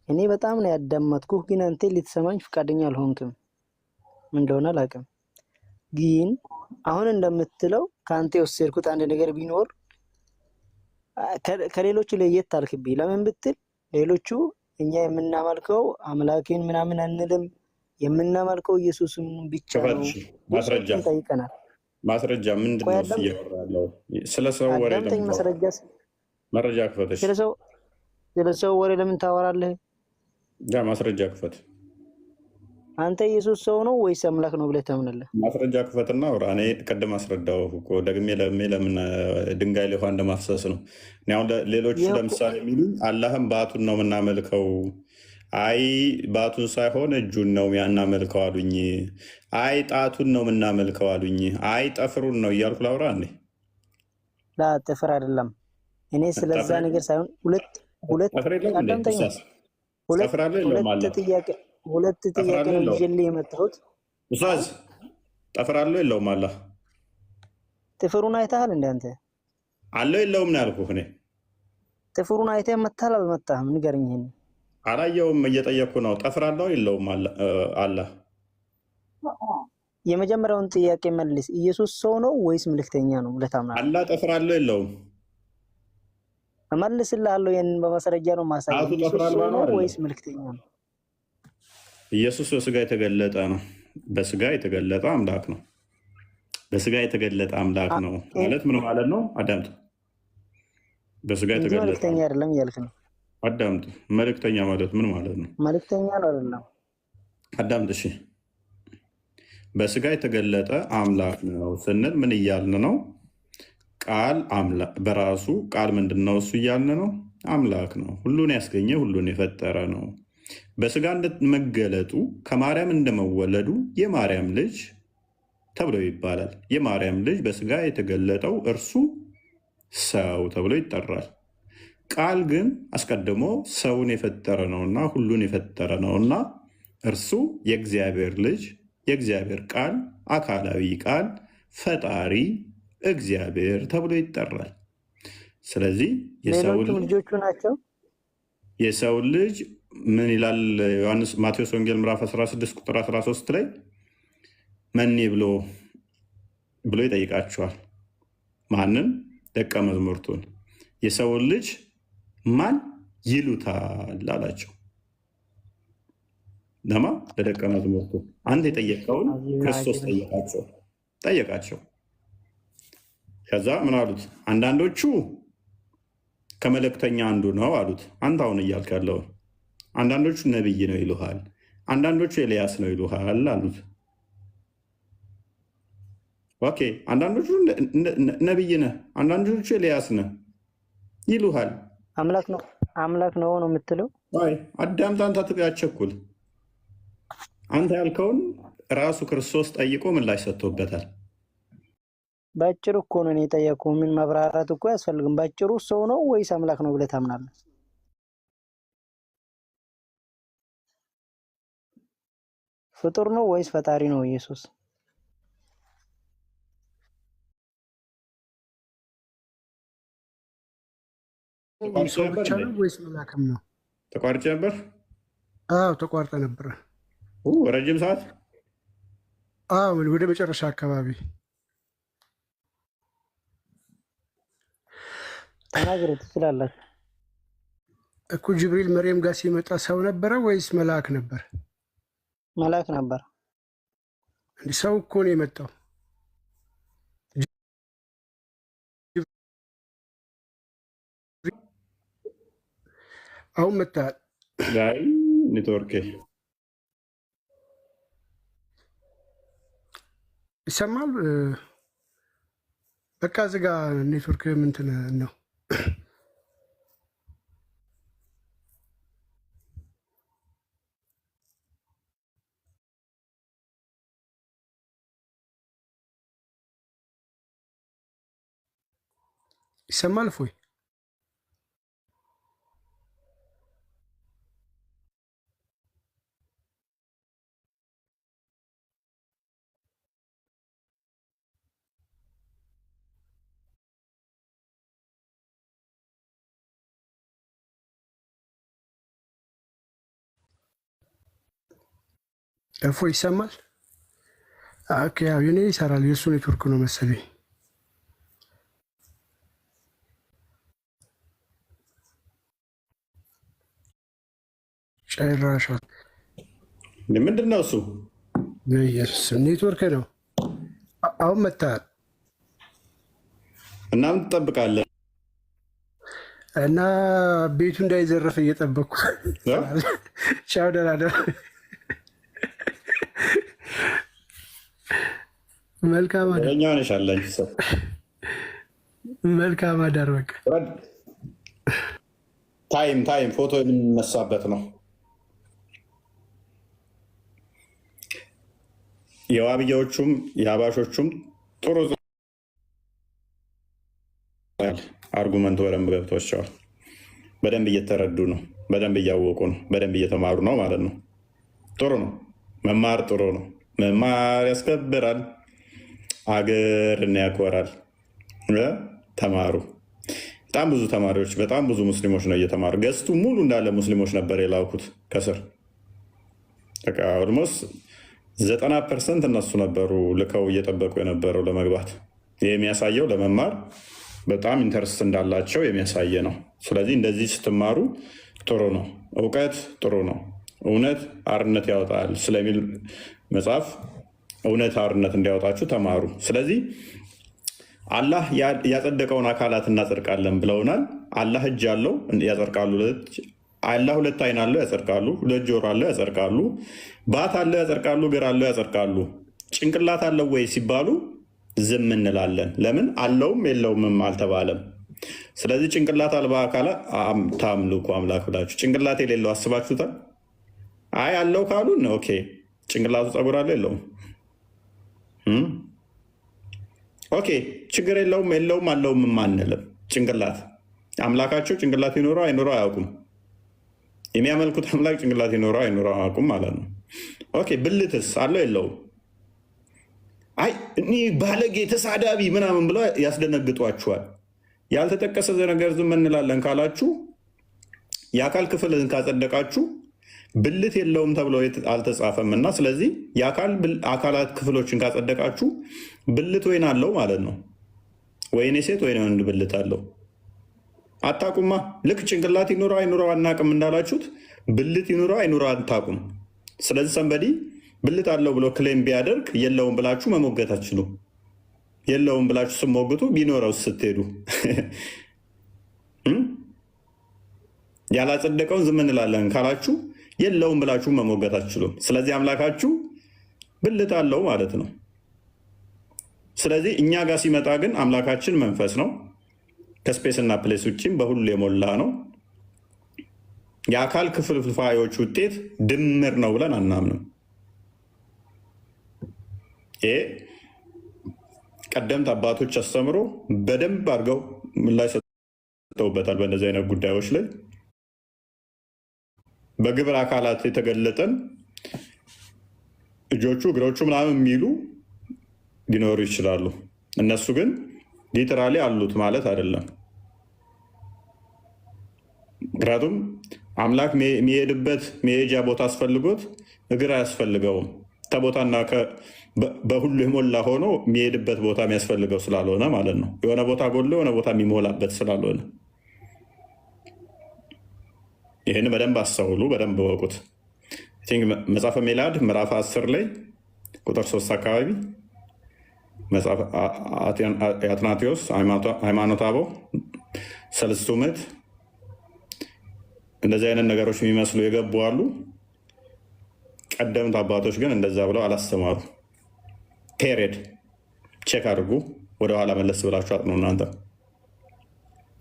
Speaker 3: እኔ በጣም ነው ያዳመጥኩህ፣ ግን አንተ ልትሰማኝ ፈቃደኛ አልሆንክም። ምን እንደሆነ አላውቅም። ግን አሁን እንደምትለው ከአንተ የወሰድኩት አንድ ነገር ቢኖር ከሌሎቹ ለየት አልክብኝ። ለምን ብትል ሌሎቹ እኛ የምናመልከው አምላኬን ምናምን አንልም፣ የምናመልከው ኢየሱስን ብቻ ነው።
Speaker 2: ማስረጃ
Speaker 3: ጠይቀናል።
Speaker 2: ማስረጃ ምንድነው? እያወራለሁ ስለ ሰው ወሬ መረጃ ክፈት። ስለ ሰው ወሬ ለምን ታወራለህ? ማስረጃ ክፈት። አንተ ኢየሱስ ሰው ነው ወይስ አምላክ ነው ብለህ ታምናለህ? ማስረጃ ክፈትና አውራ። እኔ ቅድም አስረዳው እኮ ደግሜ ለምን ድንጋይ ላይ ውሃ እንደማፍሰስ ነው። አሁን ሌሎች ለምሳሌ የሚሉኝ አላህም ባቱን ነው የምናመልከው። አይ ባቱን ሳይሆን እጁን ነው እናመልከው አሉኝ። አይ ጣቱን ነው የምናመልከው አሉኝ። አይ ጠፍሩን ነው እያልኩ ላውራ እንዴ?
Speaker 3: ጥፍር አይደለም። እኔ ስለዛ ነገር ሳይሆን ሁለት ጥያቄ ነው ይዤልህ የመጣሁት።
Speaker 2: ኡስታዝ ጠፍር አለው የለውም? አላህ
Speaker 3: ጥፍሩን አይተሃል እንደ አንተ?
Speaker 2: አለው የለውም ነው ያልኩህ። እኔ
Speaker 3: ጥፍሩን አይተህ መታል አልመታህም? ንገረኝ። ይሄን
Speaker 2: አላየውም፣ እየጠየቅኩ ነው። ጠፍር አለው የለውም? አላህ
Speaker 3: የመጀመሪያውን ጥያቄ መልስ። ኢየሱስ ሰው ነው ወይስ ምልክተኛ ነው ብለህ ታምናለህ?
Speaker 2: አላህ ጠፍር አለው የለውም?
Speaker 3: እመልስልሃለሁ። ይሄንን በማስረጃ ነው ማሳየው። ኢየሱስ ሰው ነው ወይስ ምልክተኛ ነው?
Speaker 2: ኢየሱስ በስጋ የተገለጠ ነው። በስጋ የተገለጠ አምላክ ነው። በስጋ የተገለጠ አምላክ ነው ማለት ምን ማለት ነው? አዳምጥ። በስጋ የተገለጠ
Speaker 3: ምልክተኛ አይደለም እያልክ ነው።
Speaker 2: አዳምጥ። መልእክተኛ ማለት ምን ማለት ነው?
Speaker 3: መልእክተኛ ነው አይደለም?
Speaker 2: አዳምጥ። እሺ በስጋ የተገለጠ አምላክ ነው ስንል ምን እያልን ነው? ቃል በራሱ ቃል ምንድን ነው? እሱ እያልን ነው አምላክ ነው። ሁሉን ያስገኘ ሁሉን የፈጠረ ነው። በስጋ እንደመገለጡ ከማርያም እንደመወለዱ የማርያም ልጅ ተብሎ ይባላል። የማርያም ልጅ በስጋ የተገለጠው እርሱ ሰው ተብሎ ይጠራል። ቃል ግን አስቀድሞ ሰውን የፈጠረ ነውና ሁሉን የፈጠረ ነውና እርሱ የእግዚአብሔር ልጅ፣ የእግዚአብሔር ቃል፣ አካላዊ ቃል፣ ፈጣሪ እግዚአብሔር ተብሎ ይጠራል። ስለዚህ
Speaker 3: ልጆቹ ናቸው።
Speaker 2: የሰው ልጅ ምን ይላል? ማቴዎስ ወንጌል ምዕራፍ 16 ቁጥር 13 ላይ መኔ ብሎ ይጠይቃቸዋል። ማንን? ደቀ መዝሙርቱን። የሰውን ልጅ ማን ይሉታል አላቸው። ለማ? ለደቀ መዝሙርቱ። አንተ የጠየቀውን ክርስቶስ ጠየቃቸው። ከዛ ምን አሉት? አንዳንዶቹ ከመልእክተኛ አንዱ ነው አሉት። አንተ አሁን እያልክ ያለውን። አንዳንዶቹ ነቢይ ነው ይሉሃል፣ አንዳንዶቹ ኤልያስ ነው ይሉሃል አሉት። ኦኬ፣ አንዳንዶቹ ነቢይ ነህ፣ አንዳንዶቹ ኤልያስ ነህ ይሉሃል።
Speaker 3: አምላክ ነው የምትለው?
Speaker 2: አይ አዳምጥ፣ አንተ አትቸኩል። አንተ ያልከውን ራሱ ክርስቶስ ጠይቆ ምላሽ ሰጥቶበታል።
Speaker 3: ባጭሩ እኮ ነው እኔ የጠየኩህ። ምን መብራራት እኮ አያስፈልግም። ባጭሩ ሰው ነው ወይስ አምላክ ነው ብለህ ታምናለህ? ፍጡር ነው ወይስ ፈጣሪ ነው ኢየሱስ?
Speaker 7: ሰው ብቻ ነው ወይስ መላክም ነው?
Speaker 2: ተቋርጬ ነበር።
Speaker 7: አዎ ተቋርጠ ነበረ።
Speaker 2: ረጅም ሰዓት።
Speaker 7: አዎ ወደ መጨረሻ አካባቢ
Speaker 3: ተናገር ትችላለህ
Speaker 7: እኮ። ጅብሪል መርየም ጋር ሲመጣ ሰው ነበረ ወይስ መልአክ ነበር?
Speaker 3: መልአክ ነበር።
Speaker 7: እንዲህ ሰው እኮ ነው የመጣው። አሁን መጣል
Speaker 2: ኔትወርክ
Speaker 7: ይሰማል። በቃ እዚህ ጋ ኔትወርክ ምንትን ነው። ይሰማል ፎይ? እፎ ይሰማል? ኦኬ፣ ያው የኔ ይሰራል። የእሱ ኔትወርክ ነው መሰለኝ። ጨራሻ
Speaker 2: ምንድን ነው እሱ?
Speaker 7: ኢየሱስ ኔትወርክ ነው። አሁን መታል
Speaker 2: እና ምን ትጠብቃለህ?
Speaker 7: እና ቤቱ እንዳይዘረፍ እየጠበቅኩ። ቻው፣ ደህና ደህና። መልካም አዳር። መልካም አዳር። በቃ
Speaker 2: ታይም ፎቶ የምንነሳበት ነው። የዋብያዎቹም የአባሾቹም ጥሩ አርጉመንቱ በደንብ ገብቷቸዋል። በደንብ እየተረዱ ነው። በደንብ እያወቁ ነው። በደንብ እየተማሩ ነው ማለት ነው። ጥሩ ነው። መማር ጥሩ ነው። መማር ያስከብራል፣ አገርን ያኮራል። ተማሩ። በጣም ብዙ ተማሪዎች፣ በጣም ብዙ ሙስሊሞች ነው እየተማሩ። ገዝቱ ሙሉ እንዳለ ሙስሊሞች ነበር የላኩት ከስር ኦልሞስት 90% እነሱ ነበሩ ልከው እየጠበቁ የነበረው ለመግባት። ይህ የሚያሳየው ለመማር በጣም ኢንተረስት እንዳላቸው የሚያሳየ ነው። ስለዚህ እንደዚህ ስትማሩ ጥሩ ነው። እውቀት ጥሩ ነው። እውነት አርነት ያወጣል ስለሚል መጽሐፍ እውነት አርነት እንዲያወጣችሁ ተማሩ። ስለዚህ አላህ ያጸደቀውን አካላት እናጸድቃለን ብለውናል። አላህ እጅ አለው ያጸድቃሉ። አላህ ሁለት አይን አለው ያጸድቃሉ። ሁለት ጆሮ አለው ያጸድቃሉ። ባት አለው ያጸድቃሉ። እግር አለው ያጸድቃሉ። ጭንቅላት አለው ወይ ሲባሉ ዝም እንላለን። ለምን? አለውም የለውምም አልተባለም። ስለዚህ ጭንቅላት አልባ አካላት ታምልኩ አምላክ ብላችሁ ጭንቅላት የሌለው አስባችሁታል? አይ አለው ካሉን ኦኬ። ጭንቅላቱ ፀጉር አለው የለውም? ኦኬ ችግር የለውም። የለውም አለውም አንልም። ጭንቅላት አምላካቸው ጭንቅላት ይኖረው አይኖረው አያውቁም። የሚያመልኩት አምላክ ጭንቅላት ይኖረው አይኖረው አያውቁም ማለት ነው። ኦኬ ብልትስ አለው የለውም? አይ እኔ ባለጌ ተሳዳቢ ምናምን ብለው ያስደነግጧችኋል። ያልተጠቀሰ ነገር ዝም እንላለን ካላችሁ የአካል ክፍልን ካጸደቃችሁ ብልት የለውም ተብሎ አልተጻፈም እና ስለዚህ የአካል አካላት ክፍሎችን ካጸደቃችሁ ብልት ወይን አለው ማለት ነው። ወይኔ ሴት ወይኔ ወንድ ብልት አለው አታቁማ። ልክ ጭንቅላት ይኑረው አይኑረው አናቅም እንዳላችሁት ብልት ይኑረው አይኑረው አታቁም። ስለዚህ ሰንበዲ ብልት አለው ብሎ ክሌም ቢያደርግ የለውም ብላችሁ መሞገት አትችሉ። የለውም ብላችሁ ስሞግቱ ቢኖረው ስትሄዱ ያላጸደቀውን ዝም እንላለን ካላችሁ የለውም ብላችሁ መሞገት አትችሉም። ስለዚህ አምላካችሁ ብልት አለው ማለት ነው። ስለዚህ እኛ ጋር ሲመጣ ግን አምላካችን መንፈስ ነው። ከስፔስ እና ፕሌስ ውጭም በሁሉ የሞላ ነው። የአካል ክፍልፋዮች ውጤት ድምር ነው ብለን አናምንም። ይሄ ቀደምት አባቶች አስተምሮ በደንብ አድርገው ምላሽ ሰጥተውበታል። በእነዚህ አይነት ጉዳዮች ላይ በግብር አካላት የተገለጠን እጆቹ እግሮቹ ምናምን የሚሉ ሊኖሩ ይችላሉ። እነሱ ግን ሊትራሊ አሉት ማለት አይደለም። ምክንያቱም አምላክ የሚሄድበት መሄጃ ቦታ አስፈልጎት እግር አያስፈልገውም። ከቦታና በሁሉ የሞላ ሆኖ የሚሄድበት ቦታ የሚያስፈልገው ስላልሆነ ማለት ነው። የሆነ ቦታ ጎሎ የሆነ ቦታ የሚሞላበት ስላልሆነ ይህን በደንብ አስተውሉ፣ በደንብ ወቁት። መጽሐፈ ሜልአድ ምዕራፍ 10 ላይ ቁጥር 3 አካባቢ መጽሐፍ አትናቴዎስ ሃይማኖተ አበው ሰለስቱ ምዕት እንደዚህ አይነት ነገሮች የሚመስሉ የገቡ አሉ። ቀደምት አባቶች ግን እንደዛ ብለው አላስተማሩ። ፔሬድ ቼክ አድርጉ፣ ወደኋላ መለስ ብላችሁ አጥኑ እናንተ።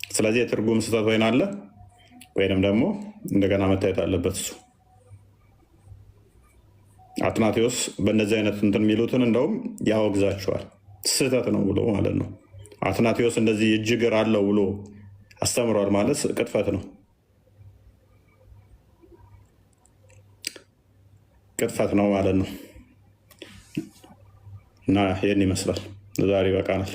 Speaker 2: ስለዚህ የትርጉም ስህተት ወይን አለ ወይንም ደግሞ እንደገና መታየት አለበት። እሱ አትናቴዎስ በእነዚህ አይነት እንትን የሚሉትን እንደውም ያወግዛቸዋል። ስህተት ነው ብሎ ማለት ነው። አትናቴዎስ እንደዚህ እጅ እግር አለው ብሎ አስተምሯል ማለት ቅጥፈት ነው፣ ቅጥፈት ነው ማለት ነው። እና ይህን ይመስላል። ዛሬ በቃናል።